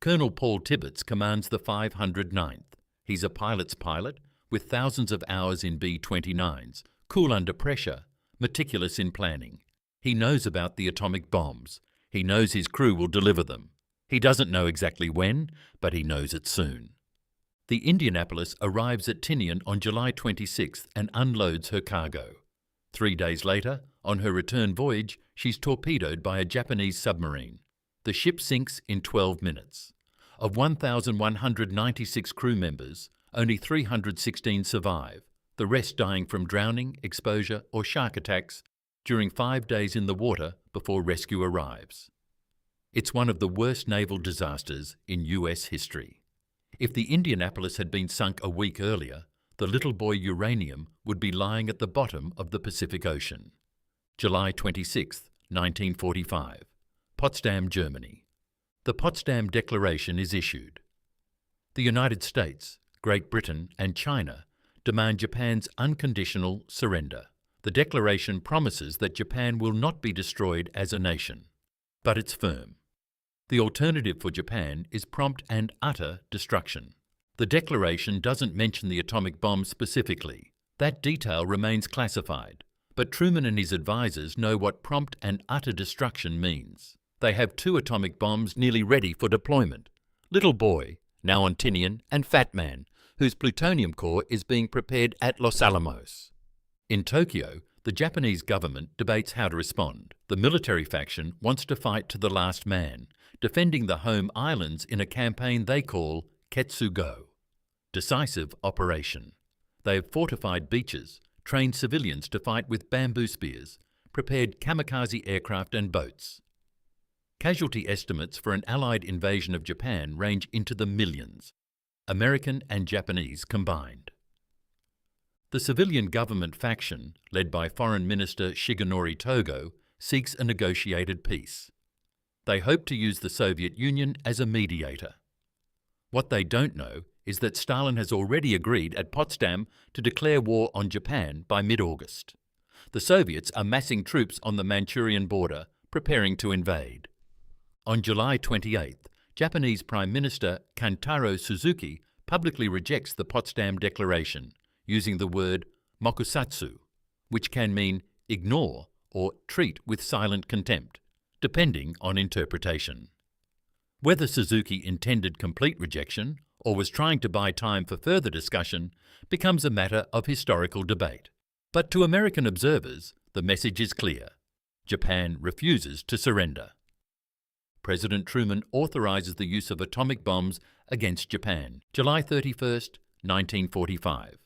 Speaker 1: Colonel Paul Tibbets commands the 509th. He's a pilot's pilot with thousands of hours in B-29s, cool under pressure, meticulous in planning. He knows about the atomic bombs. He knows his crew will deliver them. He doesn't know exactly when, but he knows it soon. The Indianapolis arrives at Tinian on July 26th and unloads her cargo. 3 days later, on her return voyage, she's torpedoed by a Japanese submarine. The ship sinks in 12 minutes. Of 1,196 crew members, only 316 survive, the rest dying from drowning, exposure or shark attacks during 5 days in the water before rescue arrives. It's one of the worst naval disasters in US history. If the Indianapolis had been sunk a week earlier, the Little Boy uranium would be lying at the bottom of the Pacific Ocean. July 26, 1945. Potsdam, Germany. The Potsdam Declaration is issued. The United States, Great Britain and China demand Japan's unconditional surrender. The declaration promises that Japan will not be destroyed as a nation, but it's firm. The alternative for Japan is prompt and utter destruction. The declaration doesn't mention the atomic bomb specifically. That detail remains classified, but Truman and his advisors know what prompt and utter destruction means. They have 2 atomic bombs nearly ready for deployment. Little Boy, now on Tinian, and Fat Man, whose plutonium core is being prepared at Los Alamos. In Tokyo, the Japanese government debates how to respond. The military faction wants to fight to the last man, defending the home islands in a campaign they call Ketsugo, decisive operation. They have fortified beaches, trained civilians to fight with bamboo spears, prepared kamikaze aircraft and boats. Casualty estimates for an Allied invasion of Japan range into the millions, American and Japanese combined. The civilian government faction, led by Foreign Minister Shigenori Togo, seeks a negotiated peace. They hope to use the Soviet Union as a mediator. What they don't know is that Stalin has already agreed at Potsdam to declare war on Japan by mid-August. The Soviets are massing troops on the Manchurian border, preparing to invade. On July 28th, Japanese Prime Minister Kantaro Suzuki publicly rejects the Potsdam Declaration, using the word mokusatsu, which can mean ignore or treat with silent contempt, depending on interpretation. Whether Suzuki intended complete rejection or was trying to buy time for further discussion becomes a matter of historical debate. But to American observers, the message is clear. Japan refuses to surrender. President Truman authorizes the use of atomic bombs against Japan, July 31st, 1945.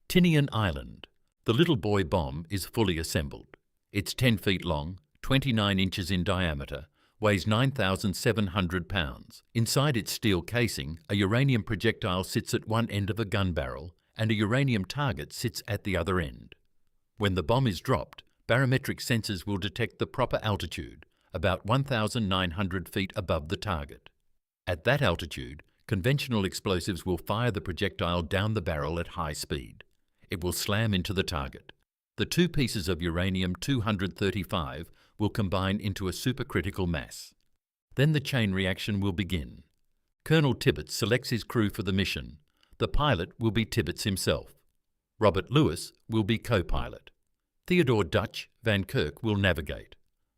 Speaker 1: Tinian Island. The Little Boy bomb is fully assembled. It's 10 feet long, 29 inches in diameter, weighs 9,700 pounds. Inside its steel casing, a uranium projectile sits at one end of a gun barrel and a uranium target sits at the other end. When the bomb is dropped, barometric sensors will detect the proper altitude, about 1,900 feet above the target. At that altitude, conventional explosives will fire the projectile down the barrel at high speed. It will slam into the target. The 2 pieces of uranium-235 will combine into a supercritical mass. Then the chain reaction will begin. Colonel Tibbets selects his crew for the mission. The pilot will be Tibbets himself. Robert Lewis will be co-pilot. Theodore Dutch Van Kirk will navigate.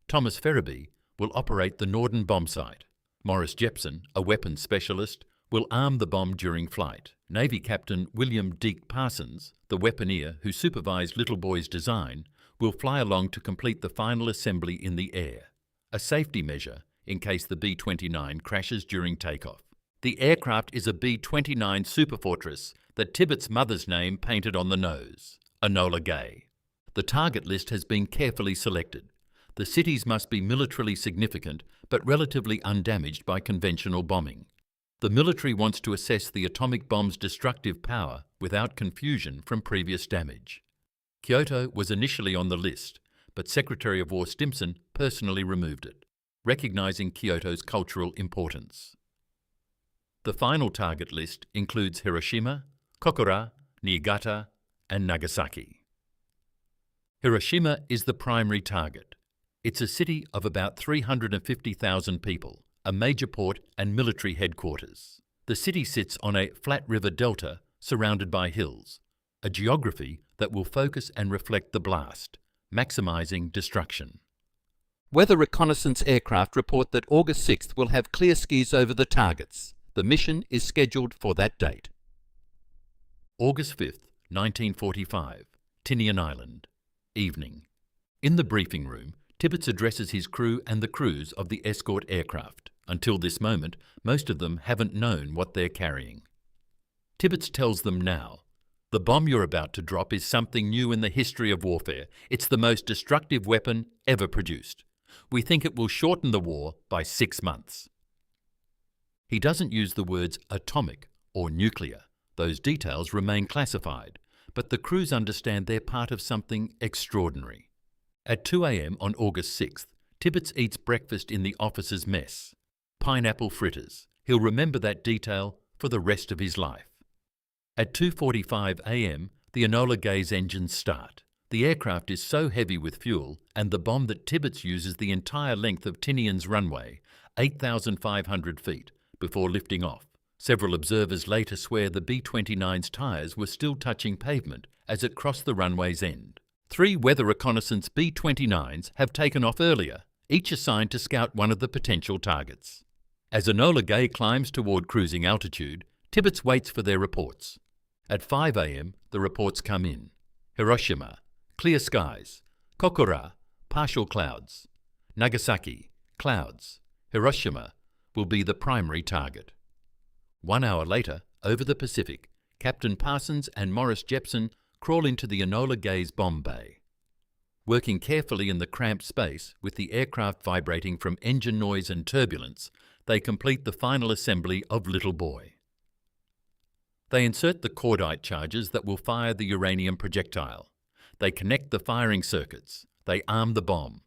Speaker 1: Thomas Ferriby will operate the Norden bomb site. Morris Jepson, a weapons specialist, will arm the bomb during flight. Navy Captain William Deke Parsons, the weaponeer who supervised Little Boy's design, will fly along to complete the final assembly in the air, a safety measure in case the B-29 crashes during takeoff. The aircraft is a B-29 Superfortress that Tibbets' mother's name painted on the nose, Enola Gay. The target list has been carefully selected. The cities must be militarily significant but relatively undamaged by conventional bombing. The military wants to assess the atomic bomb's destructive power without confusion from previous damage. Kyoto was initially on the list, but Secretary of War Stimson personally removed it, recognizing Kyoto's cultural importance. The final target list includes Hiroshima, Kokura, Niigata, and Nagasaki. Hiroshima is the primary target. It's a city of about 350,000 people, a major port and military headquarters. The city sits on a flat river delta surrounded by hills, a geography that will focus and reflect the blast, maximising destruction.
Speaker 2: Weather reconnaissance aircraft report that August 6th will have clear skies over the targets. The mission is scheduled for that date.
Speaker 1: August 5th, 1945, Tinian Island. Evening. In the briefing room, Tibbets addresses his crew and the crews of the escort aircraft. Until this moment, most of them haven't known what they're carrying. Tibbets tells them now, "The bomb you're about to drop is something new in the history of warfare. It's the most destructive weapon ever produced. We think it will shorten the war by 6 months." He doesn't use the words atomic or nuclear. Those details remain classified, but the crews understand they're part of something extraordinary. At 2 a.m. on August 6th, Tibbets eats breakfast in the officers' mess. Pineapple fritters. He'll remember that detail for the rest of his life. At 2:45 a.m., the Enola Gay's engines start. The aircraft is so heavy with fuel, and the bomb that Tibbets uses the entire length of Tinian's runway, 8,500 feet, before lifting off. Several observers later swear the B-29's tyres were still touching pavement as it crossed the runway's end. 3 weather reconnaissance B-29s have taken off earlier, each assigned to scout one of the potential targets. As Enola Gay climbs toward cruising altitude, Tibbets waits for their reports. At 5 a.m., the reports come in. Hiroshima, clear skies. Kokura, partial clouds. Nagasaki, clouds. Hiroshima will be the primary target. 1 hour later, over the Pacific, Captain Parsons and Morris Jepson crawl into the Enola Gay's bomb bay. Working carefully in the cramped space, with the aircraft vibrating from engine noise and turbulence, they complete the final assembly of Little Boy. They insert the cordite charges that will fire the uranium projectile. They connect the firing circuits. They arm the bomb.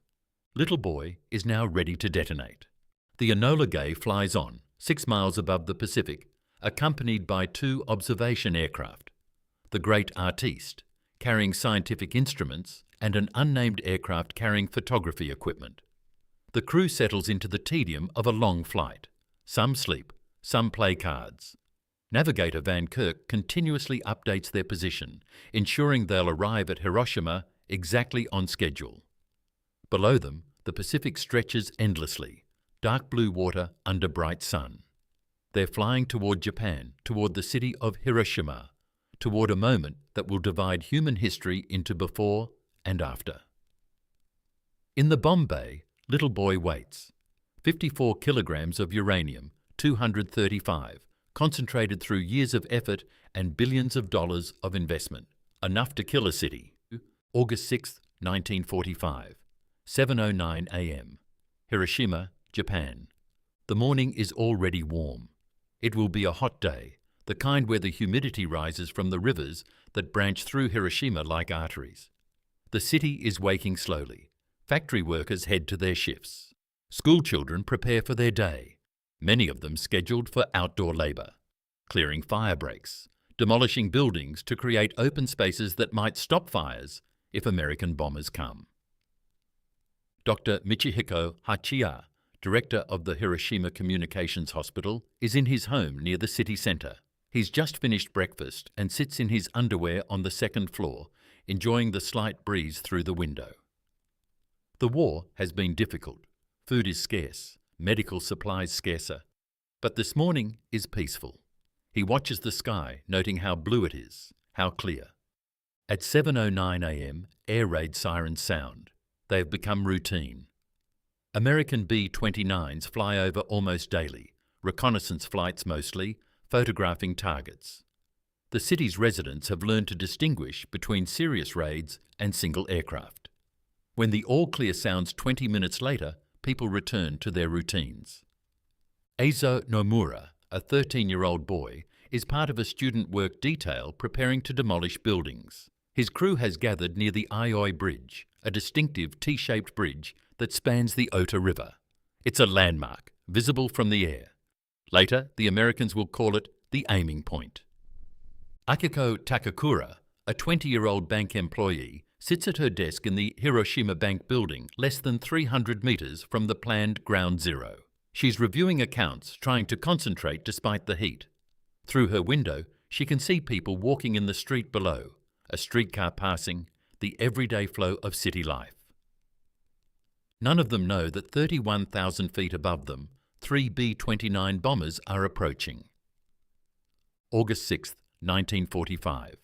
Speaker 1: Little Boy is now ready to detonate. The Enola Gay flies on, 6 miles above the Pacific, accompanied by 2 observation aircraft. The Great Artiste, carrying scientific instruments, and an unnamed aircraft carrying photography equipment. The crew settles into the tedium of a long flight. Some sleep, some play cards. Navigator Van Kirk continuously updates their position, ensuring they'll arrive at Hiroshima exactly on schedule. Below them, the Pacific stretches endlessly, dark blue water under bright sun. They're flying toward Japan, toward the city of Hiroshima, toward a moment that will divide human history into before and after. In the bomb bay, Little Boy waits. 54 kilograms of uranium, 235, concentrated through years of effort and billions of dollars of investment. Enough to kill a city. August 6, 1945, 7:09 a.m. Hiroshima, Japan. The morning is already warm. It will be a hot day, the kind where the humidity rises from the rivers that branch through Hiroshima like arteries. The city is waking slowly. Factory workers head to their shifts. School children prepare for their day, many of them scheduled for outdoor labour, clearing fire breaks, demolishing buildings to create open spaces that might stop fires if American bombers come. Dr. Michihiko Hachiya, director of the Hiroshima Communications Hospital, is in his home near the city centre. He's just finished breakfast and sits in his underwear on the second floor, enjoying the slight breeze through the window. The war has been difficult. Food is scarce, medical supplies scarcer. But this morning is peaceful. He watches the sky, noting how blue it is, how clear. At 7:09 a.m., air raid sirens sound. They have become routine. American B-29s fly over almost daily, reconnaissance flights mostly, photographing targets. The city's residents have learned to distinguish between serious raids and single aircraft. When the all-clear sounds 20 minutes later, people return to their routines. Eizo Nomura, a 13-year-old boy, is part of a student work detail preparing to demolish buildings. His crew has gathered near the Aioi Bridge, a distinctive T-shaped bridge that spans the Ota River. It's a landmark, visible from the air. Later, the Americans will call it the aiming point. Akiko Takakura, a 20-year-old bank employee, sits at her desk in the Hiroshima Bank building, less than 300 metres from the planned ground zero. She's reviewing accounts, trying to concentrate despite the heat. Through her window, she can see people walking in the street below, a streetcar passing, the everyday flow of city life. None of them know that 31,000 feet above them, 3 B-29 bombers are approaching. August 6, 1945.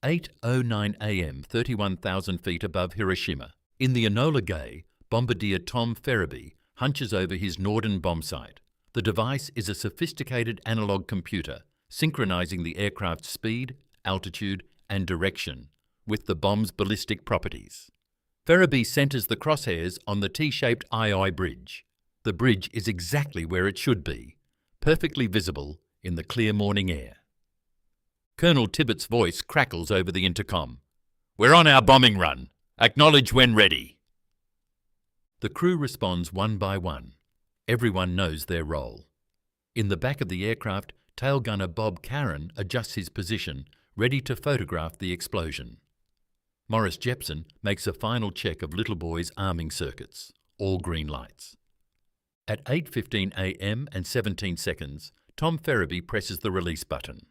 Speaker 1: 8:09 a.m., 31,000 feet above Hiroshima. In the Enola Gay, bombardier Tom Ferriby hunches over his Norden bomb site. The device is a sophisticated analog computer, synchronizing the aircraft's speed, altitude, and direction with the bomb's ballistic properties. Ferriby centers the crosshairs on the T-shaped II bridge. The bridge is exactly where it should be, perfectly visible in the clear morning air. Colonel Tibbitt's voice crackles over the intercom. "We're on our bombing run. Acknowledge when ready." The crew responds one by one. Everyone knows their role. In the back of the aircraft, tail gunner Bob Caron adjusts his position, ready to photograph the explosion. Morris Jepson makes a final check of Little Boy's arming circuits, all green lights. At 8:15 a.m. and 17 seconds, Tom Ferriby presses the release button.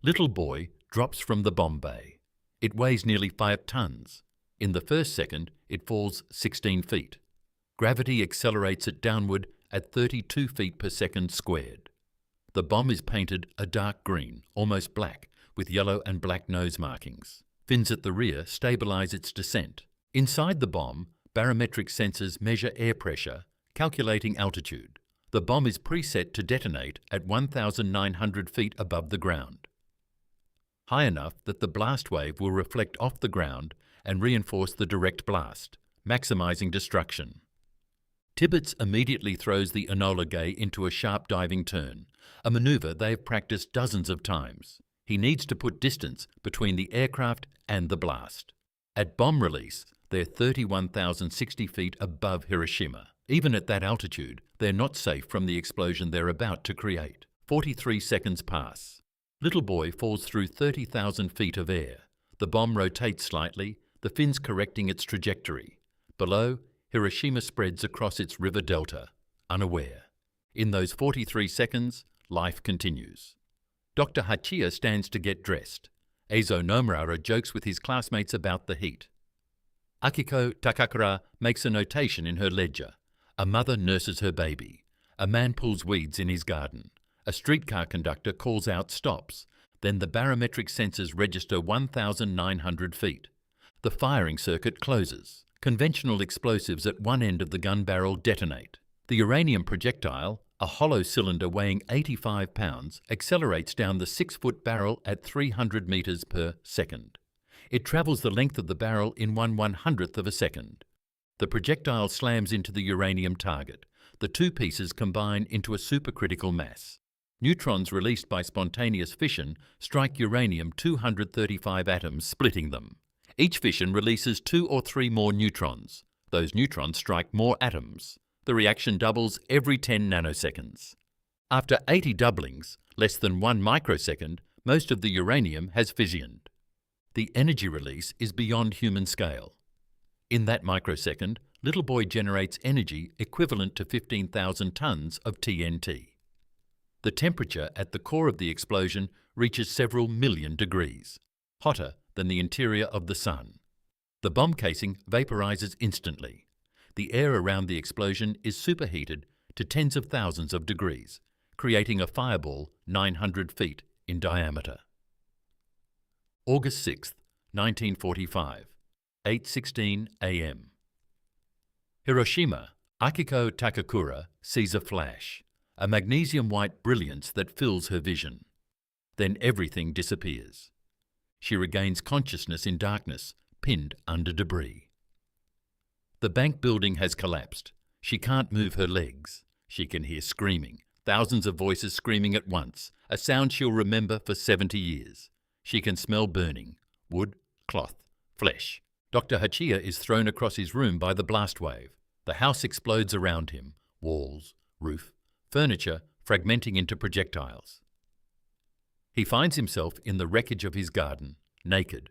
Speaker 1: Little Boy drops from the bomb bay. It weighs nearly 5 tons. In the first second, it falls 16 feet. Gravity accelerates it downward at 32 feet per second squared. The bomb is painted a dark green, almost black, with yellow and black nose markings. Fins at the rear stabilise its descent. Inside the bomb, barometric sensors measure air pressure, calculating altitude. The bomb is preset to detonate at 1,900 feet above the ground, high enough that the blast wave will reflect off the ground and reinforce the direct blast, maximising destruction. Tibbets immediately throws the Enola Gay into a sharp diving turn, a manoeuvre they have practiced dozens of times. He needs to put distance between the aircraft and the blast. At bomb release, they're 31,060 feet above Hiroshima. Even at that altitude, they're not safe from the explosion they're about to create. 43 seconds pass. Little Boy falls through 30,000 feet of air. The bomb rotates slightly, the fins correcting its trajectory. Below, Hiroshima spreads across its river delta, unaware. In those 43 seconds, life continues. Dr. Hachiya stands to get dressed. Eizo Nomura jokes with his classmates about the heat. Akiko Takakura makes a notation in her ledger. A mother nurses her baby. A man pulls weeds in his garden. A streetcar conductor calls out stops. Then the barometric sensors register 1,900 feet. The firing circuit closes. Conventional explosives at one end of the gun barrel detonate. The uranium projectile, a hollow cylinder weighing 85 pounds, accelerates down the 6-foot barrel at 300 metres per second. It travels the length of the barrel in 1/100th of a second. The projectile slams into the uranium target. The two pieces combine into a supercritical mass. Neutrons released by spontaneous fission strike uranium-235 atoms, splitting them. Each fission releases 2 or 3 more neutrons. Those neutrons strike more atoms. The reaction doubles every 10 nanoseconds. After 80 doublings, less than 1 microsecond, most of the uranium has fissioned. The energy release is beyond human scale. In that microsecond, Little Boy generates energy equivalent to 15,000 tons of TNT. The temperature at the core of the explosion reaches several million degrees, hotter than the interior of the sun. The bomb casing vaporizes instantly. The air around the explosion is superheated to tens of thousands of degrees, creating a fireball 900 feet in diameter. August 6, 1945, 8:16 a.m. Hiroshima, Akiko Takakura sees a flash, a magnesium-white brilliance that fills her vision. Then everything disappears. She regains consciousness in darkness, pinned under debris. The bank building has collapsed. She can't move her legs. She can hear screaming, thousands of voices screaming at once, a sound she'll remember for 70 years. She can smell burning, wood, cloth, flesh. Dr. Hachiya is thrown across his room by the blast wave. The house explodes around him, walls, roof, furniture fragmenting into projectiles. He finds himself in the wreckage of his garden, naked,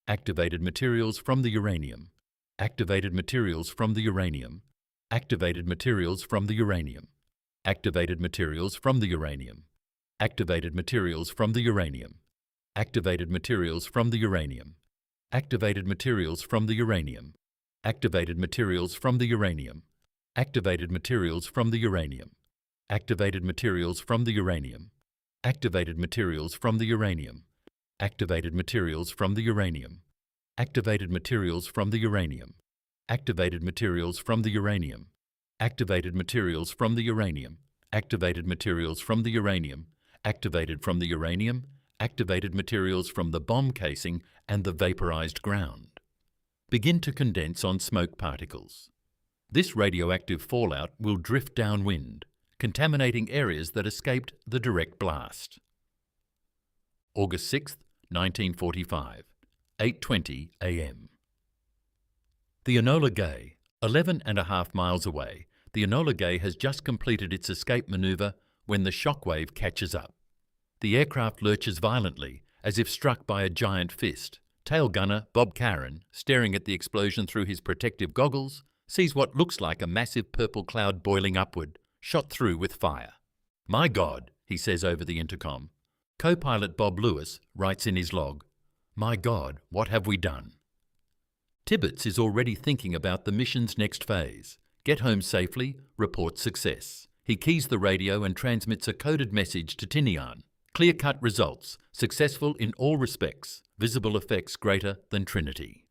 Speaker 1: Activated materials from the uranium. Activated materials from the uranium. Activated materials from the uranium. Activated materials from the uranium. Activated materials from the uranium. Activated materials from the uranium. Activated materials from the uranium. Activated materials from the uranium. Activated materials from the uranium. Activated materials from the uranium. Activated materials from the uranium. Activated materials from the uranium. Activated materials from the uranium. Activated materials from the uranium. Activated materials from the uranium. Activated materials from the uranium. Activated from the uranium. Activated materials from the bomb casing and the vaporized ground. Begin to condense on smoke particles. This radioactive fallout will drift downwind, contaminating areas that escaped the direct blast. August 6, 1945, 8:20 a.m. The Enola Gay, 11.5 miles away, the Enola Gay has just completed its escape manoeuvre when the shockwave catches up. The aircraft lurches violently, as if struck by a giant fist. Tail gunner Bob Karen, staring at the explosion through his protective goggles, sees what looks like a massive purple cloud boiling upward, shot through with fire. "My God," he says over the intercom. Co-pilot Bob Lewis writes in his log, "My God, what have we done?" Tibbets is already thinking about the mission's next phase. Get home safely, report success. He keys the radio and transmits a coded message to Tinian. Clear-cut results, successful in all respects, visible effects greater than Trinity.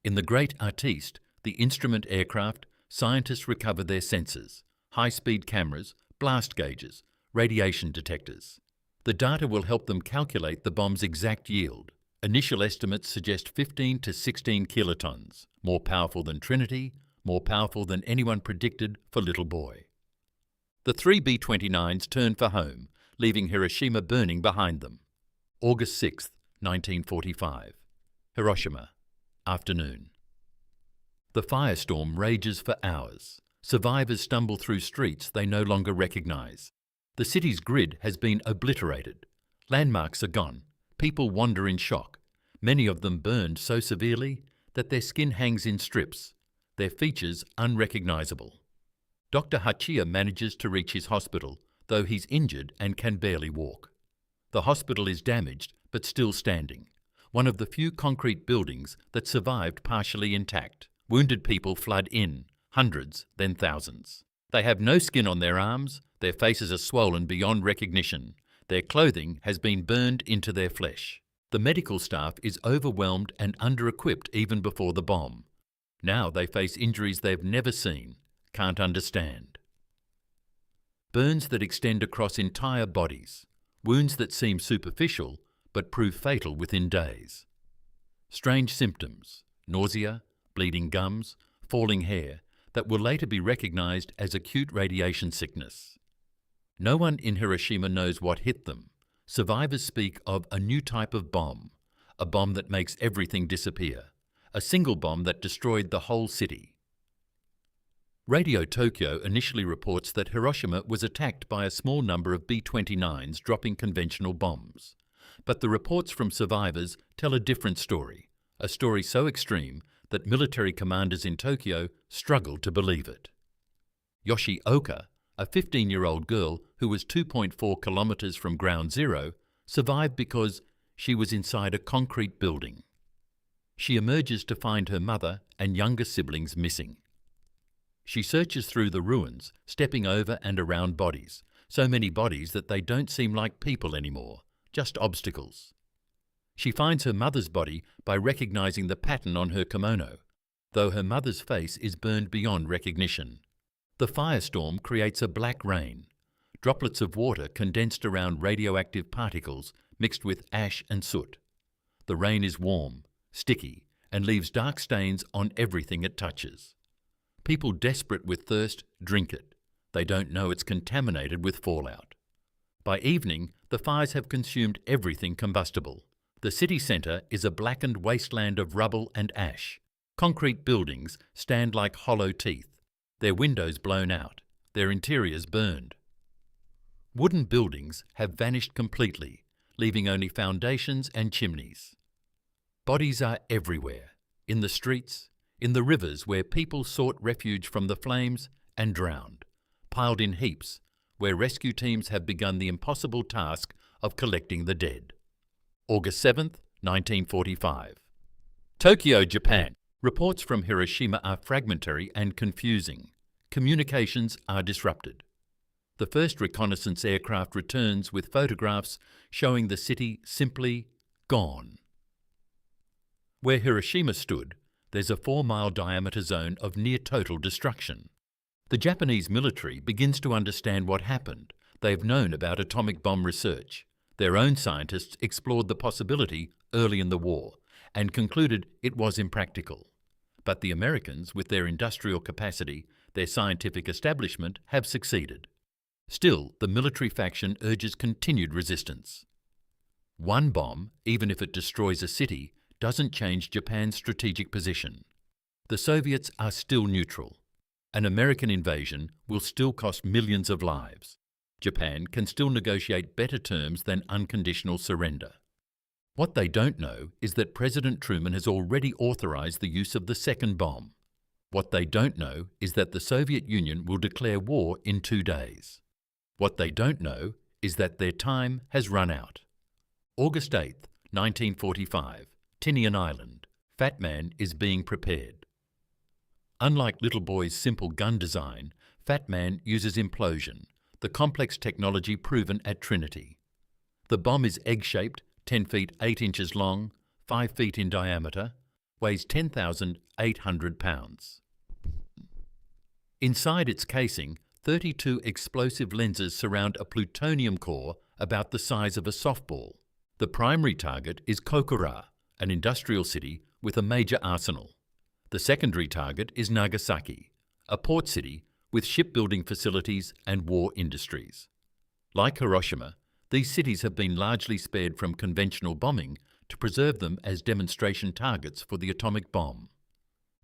Speaker 1: In the Great Artiste, the instrument aircraft, scientists recover their sensors, high-speed cameras, blast gauges, radiation detectors. The data will help them calculate the bomb's exact yield. Initial estimates suggest 15 to 16 kilotons, more powerful than Trinity, more powerful than anyone predicted for Little Boy. The 3 B-29s turn for home, leaving Hiroshima burning behind them. August 6, 1945. Hiroshima. Afternoon. The firestorm rages for hours. Survivors stumble through streets they no longer recognize. The city's grid has been obliterated. Landmarks are gone. People wander in shock. Many of them burned so severely that their skin hangs in strips, their features unrecognizable. Dr. Hachiya manages to reach his hospital, though he's injured and can barely walk. The hospital is damaged but still standing, one of the few concrete buildings that survived partially intact. Wounded people flood in, hundreds, then thousands. They have no skin on their arms, their faces are swollen beyond recognition, their clothing has been burned into their flesh. The medical staff is overwhelmed and under-equipped even before the bomb. Now they face injuries they've never seen, can't understand. Burns that extend across entire bodies, wounds that seem superficial but prove fatal within days. Strange symptoms, nausea, bleeding gums, falling hair, that will later be recognized as acute radiation sickness. No one in Hiroshima knows what hit them. Survivors speak of a new type of bomb, a bomb that makes everything disappear, a single bomb that destroyed the whole city. Radio Tokyo initially reports that Hiroshima was attacked by a small number of B-29s dropping conventional bombs. But the reports from survivors tell a different story, a story so extreme that military commanders in Tokyo struggle to believe it. Yoshi Oka, a 15-year-old girl who was 2.4 kilometers from ground zero, survived because she was inside a concrete building. She emerges to find her mother and younger siblings missing. She searches through the ruins, stepping over and around bodies, so many bodies that they don't seem like people anymore, just obstacles. She finds her mother's body by recognizing the pattern on her kimono, though her mother's face is burned beyond recognition. The firestorm creates a black rain, droplets of water condensed around radioactive particles mixed with ash and soot. The rain is warm, sticky, and leaves dark stains on everything it touches. People desperate with thirst drink it. They don't know it's contaminated with fallout. By evening, the fires have consumed everything combustible. The city centre is a blackened wasteland of rubble and ash. Concrete buildings stand like hollow teeth, their windows blown out, their interiors burned. Wooden buildings have vanished completely, leaving only foundations and chimneys. Bodies are everywhere, in the streets, in the rivers where people sought refuge from the flames and drowned, piled in heaps, where rescue teams have begun the impossible task of collecting the dead. August 7th, 1945. Tokyo, Japan. Reports from Hiroshima are fragmentary and confusing. Communications are disrupted. The first reconnaissance aircraft returns with photographs showing the city simply gone. Where Hiroshima stood, there's a 4-mile diameter zone of near-total destruction. The Japanese military begins to understand what happened. They've known about atomic bomb research. Their own scientists explored the possibility early in the war and concluded it was impractical. But the Americans, with their industrial capacity, their scientific establishment, have succeeded. Still, the military faction urges continued resistance. One bomb, even if it destroys a city, doesn't change Japan's strategic position. The Soviets are still neutral. An American invasion will still cost millions of lives. Japan can still negotiate better terms than unconditional surrender. What they don't know is that President Truman has already authorized the use of the second bomb. What they don't know is that the Soviet Union will declare war in 2 days. What they don't know is that their time has run out. August 8th, 1945, Tinian Island. Fat Man is being prepared. Unlike Little Boy's simple gun design, Fat Man uses implosion, the complex technology proven at Trinity. The bomb is egg-shaped, 10 feet 8 inches long, 5 feet in diameter, weighs 10,800 pounds. Inside its casing, 32 explosive lenses surround a plutonium core about the size of a softball. The primary target is Kokura, an industrial city with a major arsenal. The secondary target is Nagasaki, a port city with shipbuilding facilities and war industries. Like Hiroshima, these cities have been largely spared from conventional bombing to preserve them as demonstration targets for the atomic bomb.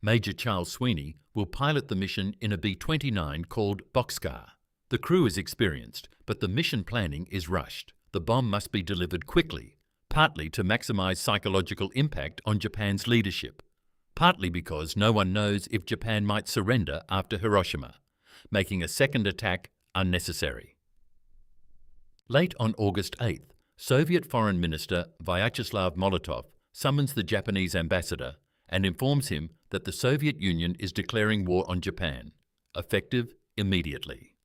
Speaker 1: Major Charles Sweeney will pilot the mission in a B-29 called Boxcar. The crew is experienced, but the mission planning is rushed. The bomb must be delivered quickly, partly to maximize psychological impact on Japan's leadership, partly because no one knows if Japan might surrender after Hiroshima, making a second attack unnecessary. Late on August 8th, Soviet Foreign Minister Vyacheslav Molotov summons the Japanese ambassador and informs him that the Soviet Union is declaring war on Japan, effective immediately.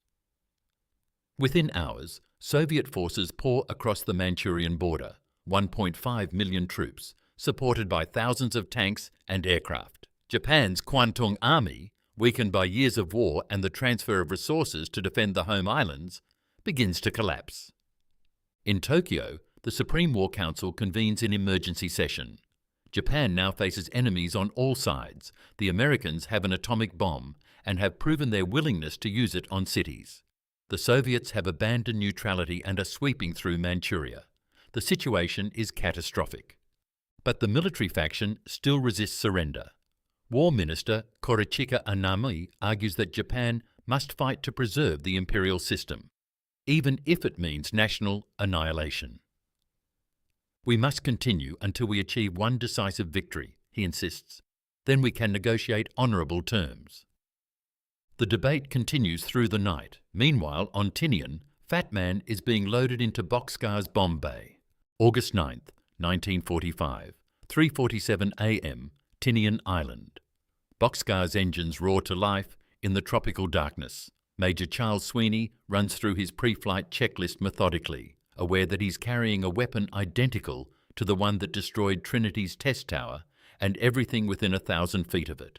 Speaker 1: Within hours, Soviet forces pour across the Manchurian border, 1.5 million troops, supported by thousands of tanks and aircraft. Japan's Kwantung Army, weakened by years of war and the transfer of resources to defend the home islands, begins to collapse. In Tokyo, the Supreme War Council convenes in emergency session. Japan now faces enemies on all sides. The Americans have an atomic bomb and have proven their willingness to use it on cities. The Soviets have abandoned neutrality and are sweeping through Manchuria. The situation is catastrophic. But the military faction still resists surrender. War Minister Korichika Anami argues that Japan must fight to preserve the imperial system, even if it means national annihilation. We must continue until we achieve one decisive victory, he insists. Then we can negotiate honourable terms. The debate continues through the night. Meanwhile, on Tinian, Fat Man is being loaded into Boxcar's bomb bay. August 9th, 1945, 3:47 a.m., Tinian Island. Boxcar's engines roar to life in the tropical darkness. Major Charles Sweeney runs through his pre-flight checklist methodically, aware that he's carrying a weapon identical to the one that destroyed Trinity's test tower and everything within 1,000 feet of it.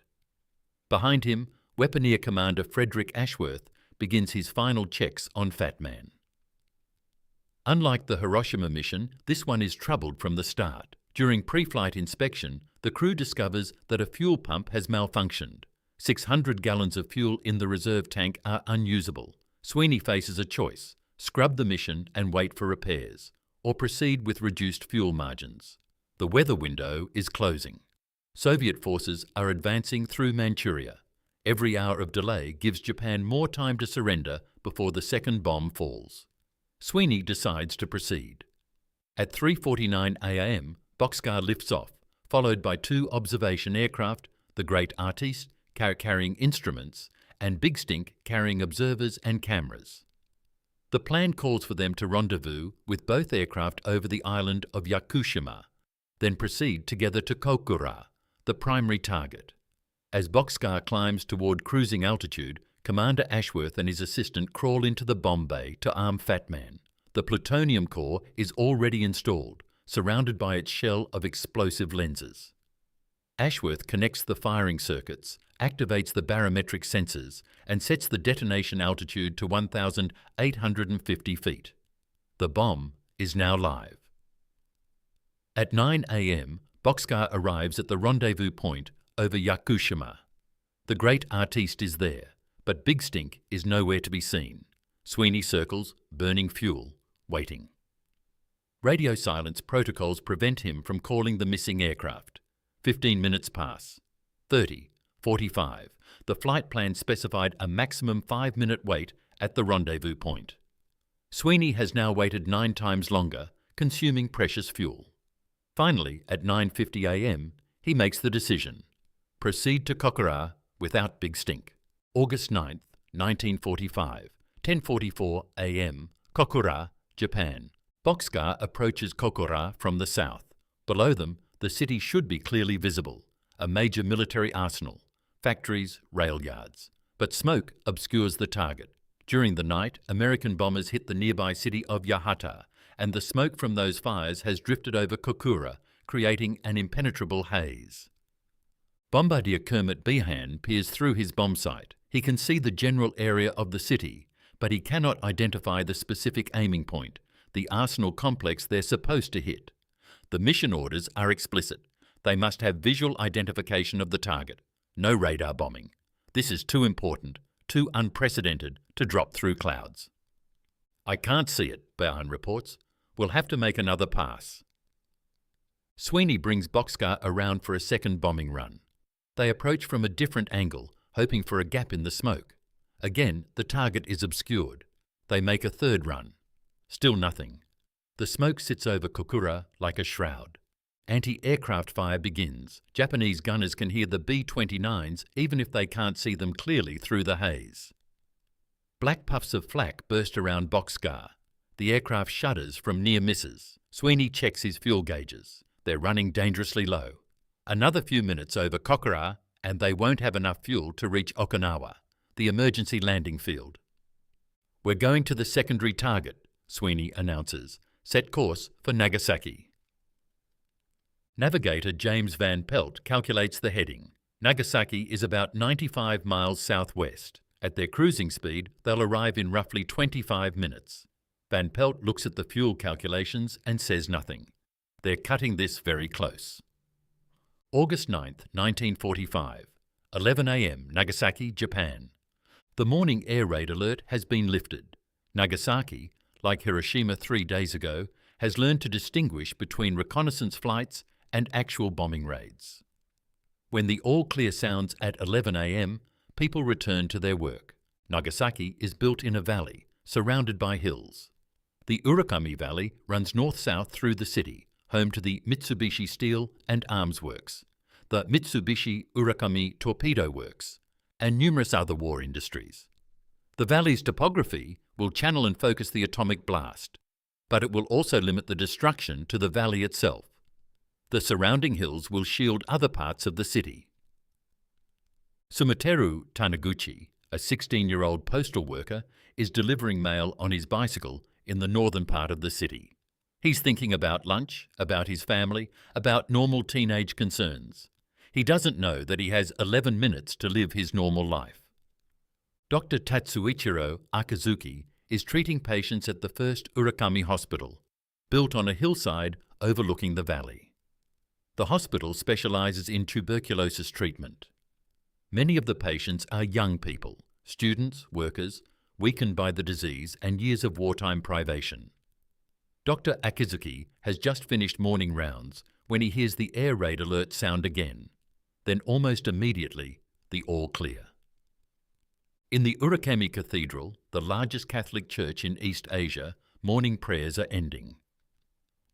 Speaker 1: Behind him, Weaponeer Commander Frederick Ashworth begins his final checks on Fat Man. Unlike the Hiroshima mission, this one is troubled from the start. During pre-flight inspection, the crew discovers that a fuel pump has malfunctioned. 600 gallons of fuel in the reserve tank are unusable. Sweeney faces a choice: scrub the mission and wait for repairs, or proceed with reduced fuel margins. The weather window is closing. Soviet forces are advancing through Manchuria. Every hour of delay gives Japan more time to surrender before the second bomb falls. Sweeney decides to proceed. At 3:49 a.m., Boxcar lifts off, followed by 2 observation aircraft, the Great Artiste carrying instruments and Big Stink carrying observers and cameras. The plan calls for them to rendezvous with both aircraft over the island of Yakushima, then proceed together to Kokura, the primary target. As Boxcar climbs toward cruising altitude, Commander Ashworth and his assistant crawl into the bomb bay to arm Fat Man. The plutonium core is already installed, surrounded by its shell of explosive lenses. Ashworth connects the firing circuits, activates the barometric sensors, and sets the detonation altitude to 1,850 feet. The bomb is now live. At 9 a.m., Boxcar arrives at the rendezvous point over Yakushima. The Great Artiste is there, but Big Stink is nowhere to be seen. Sweeney circles, burning fuel, waiting. Radio silence protocols prevent him from calling the missing aircraft. 15 minutes pass. 30, 45. The flight plan specified a maximum 5-minute wait at the rendezvous point. Sweeney has now waited 9 times longer, consuming precious fuel. Finally, at 9:50 a.m., he makes the decision. Proceed to Kokura without Big Stink. August 9th, 1945, 10:44 a.m., Kokura, Japan. Boxcar approaches Kokura from the south. Below them, the city should be clearly visible, a major military arsenal, factories, rail yards. But smoke obscures the target. During the night, American bombers hit the nearby city of Yahata, and the smoke from those fires has drifted over Kokura, creating an impenetrable haze. Bombardier Kermit Behan peers through his bomb sight. He can see the general area of the city, but he cannot identify the specific aiming point, the arsenal complex they're supposed to hit. The mission orders are explicit. They must have visual identification of the target. No radar bombing. This is too important, too unprecedented to drop through clouds. I can't see it, Behan reports. We'll have to make another pass. Sweeney brings Boxcar around for a second bombing run. They approach from a different angle, hoping for a gap in the smoke. Again, the target is obscured. They make a third run. Still nothing. The smoke sits over Kokura like a shroud. Anti-aircraft fire begins. Japanese gunners can hear the B-29s even if they can't see them clearly through the haze. Black puffs of flak burst around Boxcar. The aircraft shudders from near misses. Sweeney checks his fuel gauges. They're running dangerously low. Another few minutes over Kokura and they won't have enough fuel to reach Okinawa, the emergency landing field. We're going to the secondary target, Sweeney announces. Set course for Nagasaki. Navigator James Van Pelt calculates the heading. Nagasaki is about 95 miles southwest. At their cruising speed, they'll arrive in roughly 25 minutes. Van Pelt looks at the fuel calculations and says nothing. They're cutting this very close. August 9th, 1945, 11 a.m., Nagasaki, Japan. The morning air raid alert has been lifted. Nagasaki, like Hiroshima 3 days ago, has learned to distinguish between reconnaissance flights and actual bombing raids. When the all-clear sounds at 11 a.m., people return to their work. Nagasaki is built in a valley, surrounded by hills. The Urakami Valley runs north-south through the city, home to the Mitsubishi Steel and Arms Works, the Mitsubishi Urakami Torpedo Works, and numerous other war industries. The valley's topography will channel and focus the atomic blast, but it will also limit the destruction to the valley itself. The surrounding hills will shield other parts of the city. Sumoteru Taniguchi, a 16-year-old postal worker, is delivering mail on his bicycle in the northern part of the city. He's thinking about lunch, about his family, about normal teenage concerns. He doesn't know that he has 11 minutes to live his normal life. Dr. Tatsuichiro Akazuki is treating patients at the first Urakami Hospital, built on a hillside overlooking the valley. The hospital specializes in tuberculosis treatment. Many of the patients are young people, students, workers, weakened by the disease and years of wartime privation. Dr. Akizuki has just finished morning rounds when he hears the air raid alert sound again. Then almost immediately, the all clear. In the Urakami Cathedral, the largest Catholic church in East Asia, morning prayers are ending.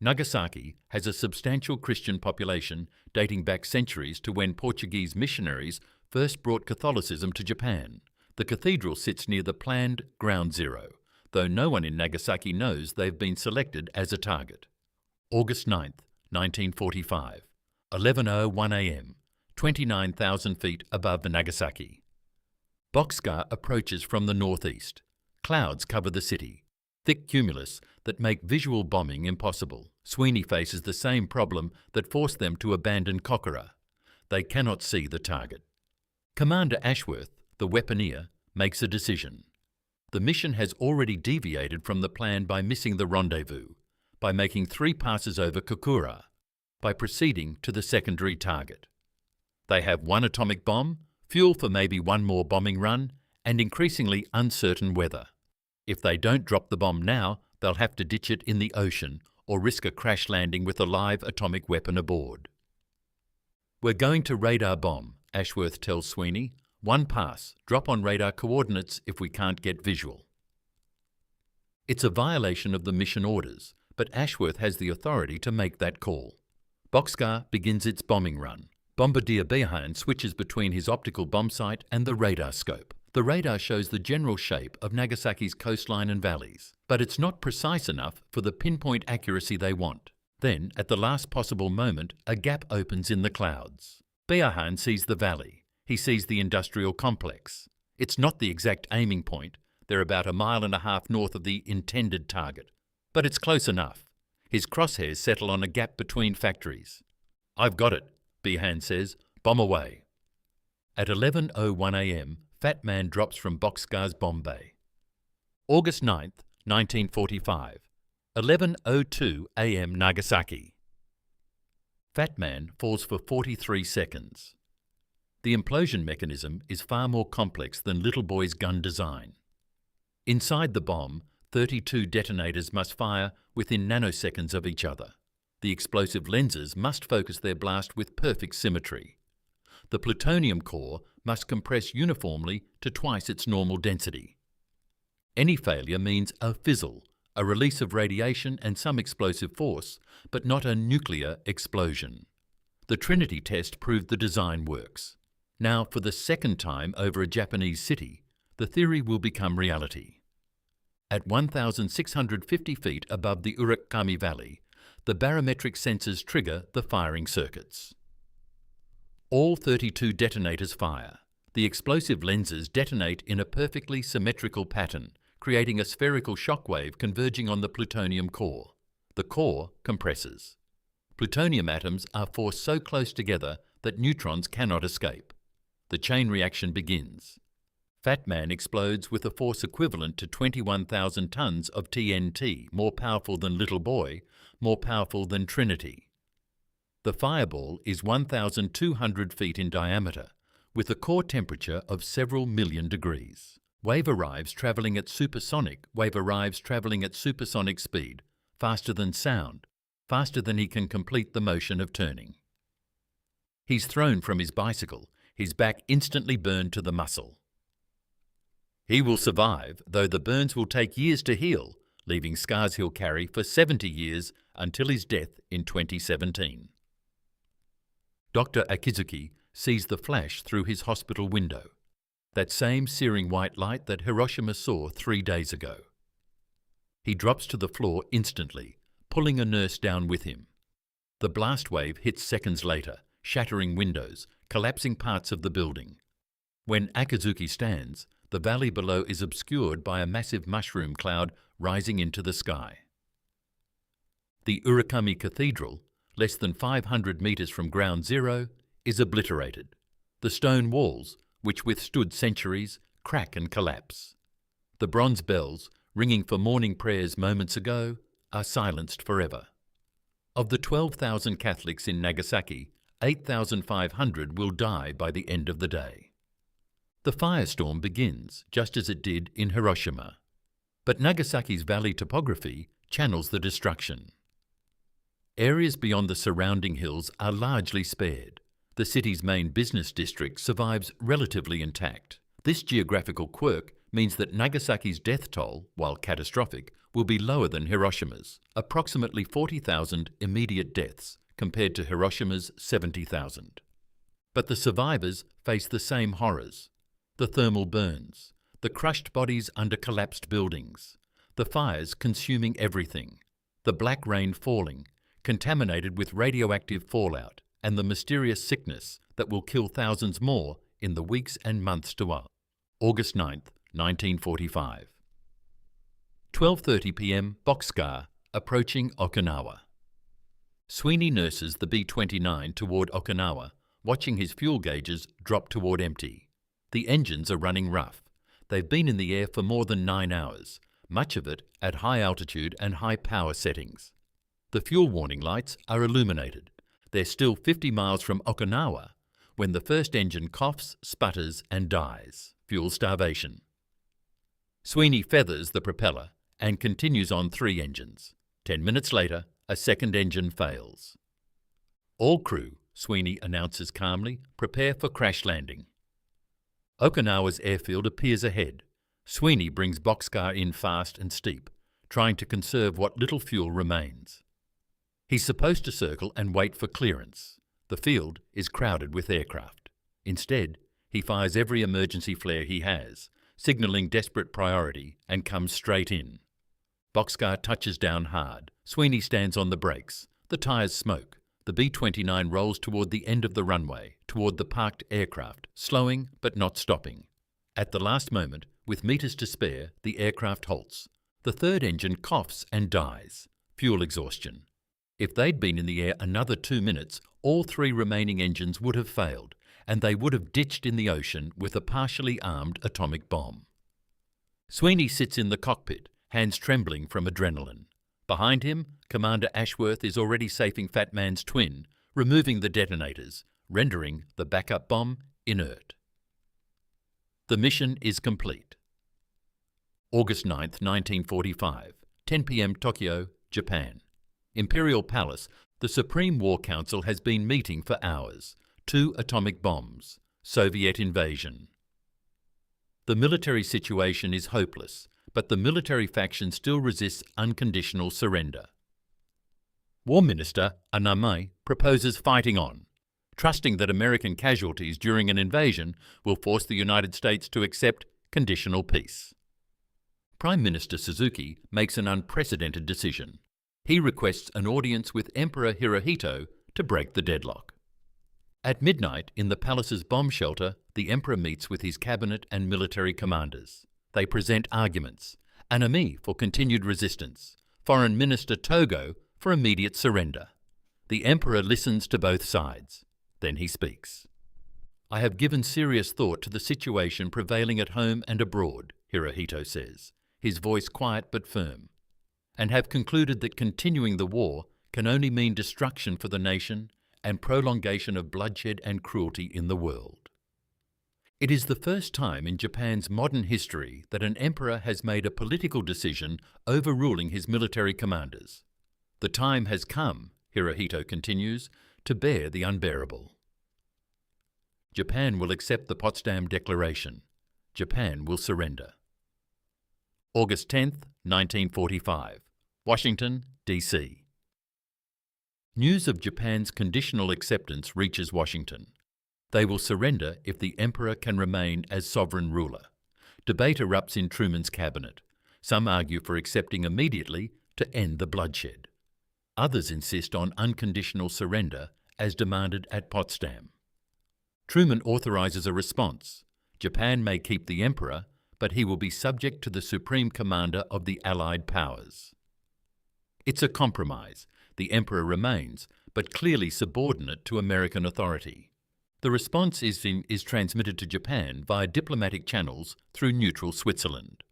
Speaker 1: Nagasaki has a substantial Christian population dating back centuries to when Portuguese missionaries first brought Catholicism to Japan. The cathedral sits near the planned Ground Zero, though no one in Nagasaki knows they've been selected as a target. August 9th, 1945, 11:01 a.m., 29,000 feet above Nagasaki. Boxcar approaches from the northeast. Clouds cover the city, thick cumulus that make visual bombing impossible. Sweeney faces the same problem that forced them to abandon Kokura. They cannot see the target. Commander Ashworth, the weaponeer, makes a decision. The mission has already deviated from the plan by missing the rendezvous, by making 3 passes over Kokura, by proceeding to the secondary target. They have 1 atomic bomb, fuel for maybe 1 more bombing run, and increasingly uncertain weather. If they don't drop the bomb now, they'll have to ditch it in the ocean or risk a crash landing with a live atomic weapon aboard. "We're going to radar bomb," Ashworth tells Sweeney. 1 pass, drop on radar coordinates if we can't get visual. It's a violation of the mission orders, but Ashworth has the authority to make that call. Boxcar begins its bombing run. Bombardier Behan switches between his optical bomb sight and the radar scope. The radar shows the general shape of Nagasaki's coastline and valleys, but it's not precise enough for the pinpoint accuracy they want. Then, at the last possible moment, a gap opens in the clouds. Behan sees the valley. He sees the industrial complex. It's not the exact aiming point. They're about 1.5 miles north of the intended target. But it's close enough. His crosshairs settle on a gap between factories. "I've got it," Behan says. "Bomb away." At 11:01 a.m., Fat Man drops from Boxcar's bomb bay. August 9th, 1945, 11:02 a.m. Nagasaki. Fat Man falls for 43 seconds. The implosion mechanism is far more complex than Little Boy's gun design. Inside the bomb, 32 detonators must fire within nanoseconds of each other. The explosive lenses must focus their blast with perfect symmetry. The plutonium core must compress uniformly to twice its normal density. Any failure means a fizzle, a release of radiation and some explosive force, but not a nuclear explosion. The Trinity test proved the design works. Now, for the 2nd time over a Japanese city, the theory will become reality. At 1,650 feet above the Urakami Valley, the barometric sensors trigger the firing circuits. All 32 detonators fire. The explosive lenses detonate in a perfectly symmetrical pattern, creating a spherical shockwave converging on the plutonium core. The core compresses. Plutonium atoms are forced so close together that neutrons cannot escape. The chain reaction begins. Fat Man explodes with a force equivalent to 21,000 tons of TNT, more powerful than Little Boy, more powerful than Trinity. The fireball is 1,200 feet in diameter, with a core temperature of several million degrees. Wave arrives travelling at supersonic speed, faster than sound, faster than he can complete the motion of turning. He's thrown from his bicycle, his back instantly burned to the muscle. He will survive, though the burns will take years to heal, leaving scars he'll carry for 70 years until his death in 2017. Dr. Akizuki sees the flash through his hospital window, that same searing white light that Hiroshima saw 3 days ago. He drops to the floor instantly, pulling a nurse down with him. The blast wave hits seconds later, shattering windows, collapsing parts of the building. When Akizuki stands, the valley below is obscured by a massive mushroom cloud rising into the sky. The Urakami Cathedral, less than 500 metres from ground zero, is obliterated. The stone walls, which withstood centuries, crack and collapse. The bronze bells, ringing for morning prayers moments ago, are silenced forever. Of the 12,000 Catholics in Nagasaki, 8,500 will die by the end of the day. The firestorm begins, just as it did in Hiroshima. But Nagasaki's valley topography channels the destruction. Areas beyond the surrounding hills are largely spared. The city's main business district survives relatively intact. This geographical quirk means that Nagasaki's death toll, while catastrophic, will be lower than Hiroshima's, approximately 40,000 immediate deaths compared to Hiroshima's 70,000. But the survivors face the same horrors: the thermal burns, the crushed bodies under collapsed buildings, the fires consuming everything, the black rain falling, contaminated with radioactive fallout, and the mysterious sickness that will kill thousands more in the weeks and months to come. August 9th, 1945. 12:30 p.m. Boxcar, approaching Okinawa. Sweeney nurses the B-29 toward Okinawa, watching his fuel gauges drop toward empty. The engines are running rough. They've been in the air for more than 9 hours, much of it at high altitude and high power settings. The fuel warning lights are illuminated. They're still 50 miles from Okinawa when the first engine coughs, sputters and dies. Fuel starvation. Sweeney feathers the propeller and continues on 3 engines. 10 minutes later, a second engine fails. All crew, Sweeney announces calmly, prepare for crash landing. Okinawa's airfield appears ahead. Sweeney brings Boxcar in fast and steep, trying to conserve what little fuel remains. He's supposed to circle and wait for clearance. The field is crowded with aircraft. Instead, he fires every emergency flare he has, signalling desperate priority, and comes straight in. Boxcar touches down hard. Sweeney stands on the brakes. The tyres smoke. The B-29 rolls toward the end of the runway, toward the parked aircraft, slowing but not stopping. At the last moment, with meters to spare, the aircraft halts. The third engine coughs and dies. Fuel exhaustion. If they'd been in the air another 2 minutes, all 3 remaining engines would have failed, and they would have ditched in the ocean with a partially armed atomic bomb. Sweeney sits in the cockpit, hands trembling from adrenaline. Behind him, Commander Ashworth is already safing Fat Man's twin, removing the detonators, rendering the backup bomb inert. The mission is complete. August 9th, 1945, 10 p.m. Tokyo, Japan. Imperial Palace. The Supreme War Council has been meeting for hours. 2 atomic bombs. Soviet invasion. The military situation is hopeless, but the military faction still resists unconditional surrender. War Minister Anamai proposes fighting on, trusting that American casualties during an invasion will force the United States to accept conditional peace. Prime Minister Suzuki makes an unprecedented decision. He requests an audience with Emperor Hirohito to break the deadlock. At midnight, in the palace's bomb shelter, the Emperor meets with his cabinet and military commanders. They present arguments: Anami for continued resistance, Foreign Minister Togo for immediate surrender. The Emperor listens to both sides. Then he speaks. "I have given serious thought to the situation prevailing at home and abroad," Hirohito says, his voice quiet but firm, "and have concluded that continuing the war can only mean destruction for the nation and prolongation of bloodshed and cruelty in the world." It is the first time in Japan's modern history that an emperor has made a political decision overruling his military commanders. The time has come, Hirohito continues, to bear the unbearable. Japan will accept the Potsdam Declaration. Japan will surrender. August 10th, 1945. Washington, D.C. News of Japan's conditional acceptance reaches Washington. They will surrender if the emperor can remain as sovereign ruler. Debate erupts in Truman's cabinet. Some argue for accepting immediately to end the bloodshed. Others insist on unconditional surrender as demanded at Potsdam. Truman authorizes a response. Japan may keep the emperor, but he will be subject to the supreme commander of the Allied powers. It's a compromise. The emperor remains, but clearly subordinate to American authority. The response is transmitted to Japan via diplomatic channels through neutral Switzerland.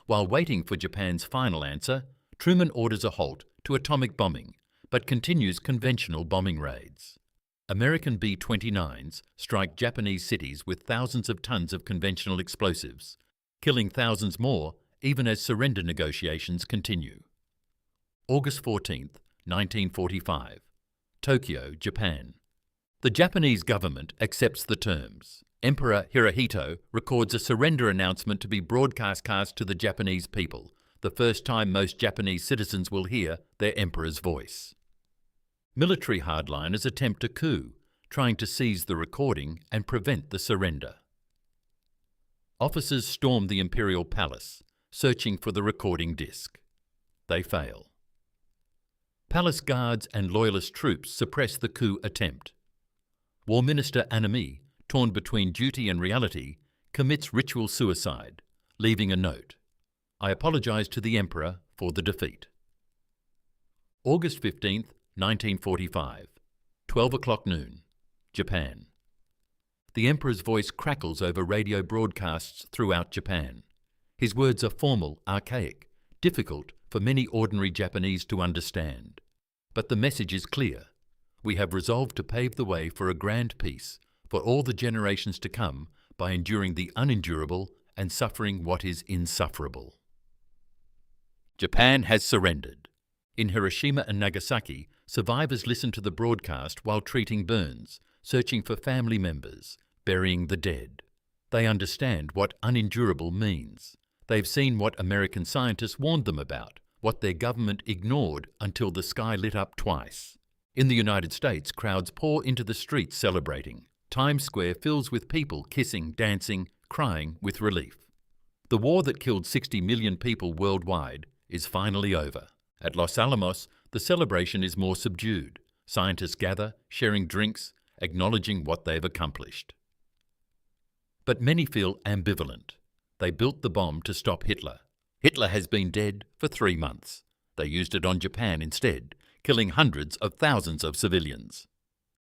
Speaker 1: While waiting for Japan's final answer, Truman orders a halt to atomic bombing, but continues conventional bombing raids. American B-29s strike Japanese cities with thousands of tons of conventional explosives, killing thousands more even as surrender negotiations continue. August 14th, 1945. Tokyo, Japan. The Japanese government accepts the terms. Emperor Hirohito records a surrender announcement to be broadcast to the Japanese people, the first time most Japanese citizens will hear their emperor's voice. Military hardliners attempt a coup, trying to seize the recording and prevent the surrender. Officers storm the imperial palace, searching for the recording disc. They fail. Palace guards and loyalist troops suppress the coup attempt. War Minister Anami, torn between duty and reality, commits ritual suicide, leaving a note. I apologize to the Emperor for the defeat. August 15th, 1945, 12 o'clock noon, Japan. The Emperor's voice crackles over radio broadcasts throughout Japan. His words are formal, archaic, difficult for many ordinary Japanese to understand. But the message is clear. We have resolved to pave the way for a grand peace for all the generations to come by enduring the unendurable and suffering what is insufferable. Japan has surrendered. In Hiroshima and Nagasaki, survivors listen to the broadcast while treating burns, searching for family members, burying the dead. They understand what unendurable means. They've seen what American scientists warned them about, what their government ignored until the sky lit up twice. In the United States, crowds pour into the streets celebrating. Times Square fills with people kissing, dancing, crying with relief. The war that killed 60 million people worldwide is finally over. At Los Alamos, the celebration is more subdued. Scientists gather, sharing drinks, acknowledging what they've accomplished. But many feel ambivalent. They built the bomb to stop Hitler. Hitler has been dead for 3 months. They used it on Japan instead, killing hundreds of thousands of civilians.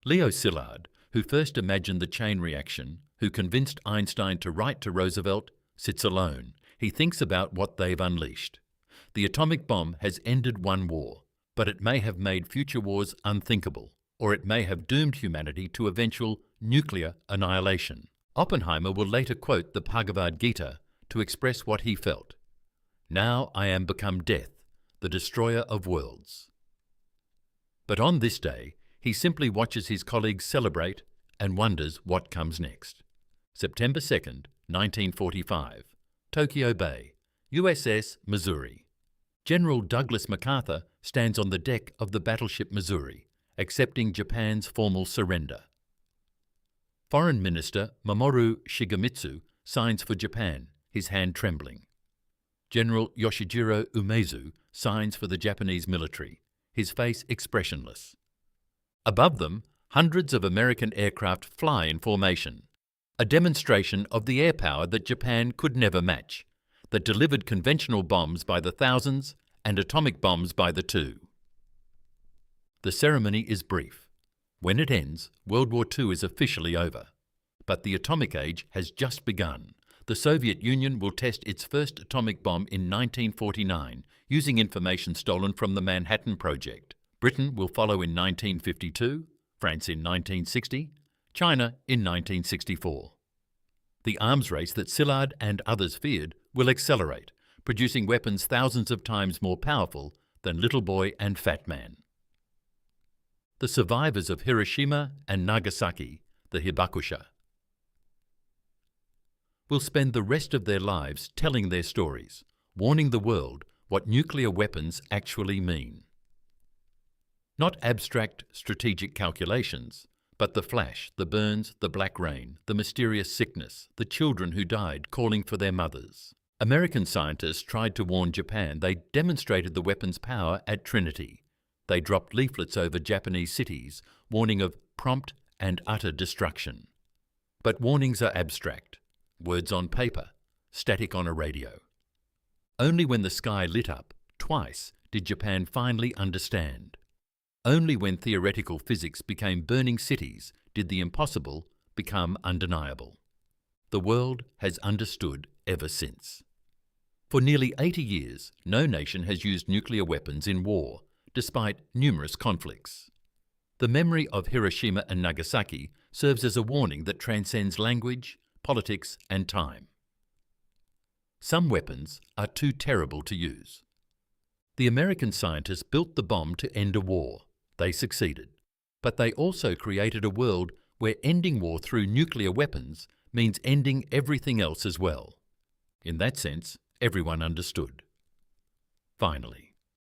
Speaker 1: Leo Szilard, who first imagined the chain reaction, who convinced Einstein to write to Roosevelt, sits alone. He thinks about what they've unleashed. The atomic bomb has ended one war, but it may have made future wars unthinkable, or it may have doomed humanity to eventual nuclear annihilation. Oppenheimer will later quote the Bhagavad Gita to express what he felt. Now I am become death, the destroyer of worlds. But on this day, he simply watches his colleagues celebrate and wonders what comes next. September 2nd, 1945, Tokyo Bay, USS Missouri. General Douglas MacArthur stands on the deck of the battleship Missouri, accepting Japan's formal surrender. Foreign Minister Mamoru Shigemitsu signs for Japan, his hand trembling. General Yoshijiro Umezu signs for the Japanese military, his face expressionless. Above them, hundreds of American aircraft fly in formation, a demonstration of the air power that Japan could never match, that delivered conventional bombs by the thousands and atomic bombs by the two. The ceremony is brief. When it ends, World War II is officially over. But the atomic age has just begun. The Soviet Union will test its first atomic bomb in 1949 using information stolen from the Manhattan Project. Britain will follow in 1952, France in 1960, China in 1964. The arms race that Szilard and others feared will accelerate, producing weapons thousands of times more powerful than Little Boy and Fat Man. The survivors of Hiroshima and Nagasaki, the Hibakusha, will spend the rest of their lives telling their stories, warning the world what nuclear weapons actually mean. Not abstract strategic calculations, but the flash, the burns, the black rain, the mysterious sickness, the children who died calling for their mothers. American scientists tried to warn Japan. They demonstrated the weapon's power at Trinity. They dropped leaflets over Japanese cities, warning of prompt and utter destruction. But warnings are abstract, words on paper, static on a radio. Only when the sky lit up, twice, did Japan finally understand. Only when theoretical physics became burning cities did the impossible become undeniable. The world has understood ever since. For nearly 80 years, no nation has used nuclear weapons in war, despite numerous conflicts. The memory of Hiroshima and Nagasaki serves as a warning that transcends language, politics, and time. Some weapons are too terrible to use. The American scientists built the bomb to end a war. They succeeded. But they also created a world where ending war through nuclear weapons means ending everything else as well. In that sense, everyone understood. Finally,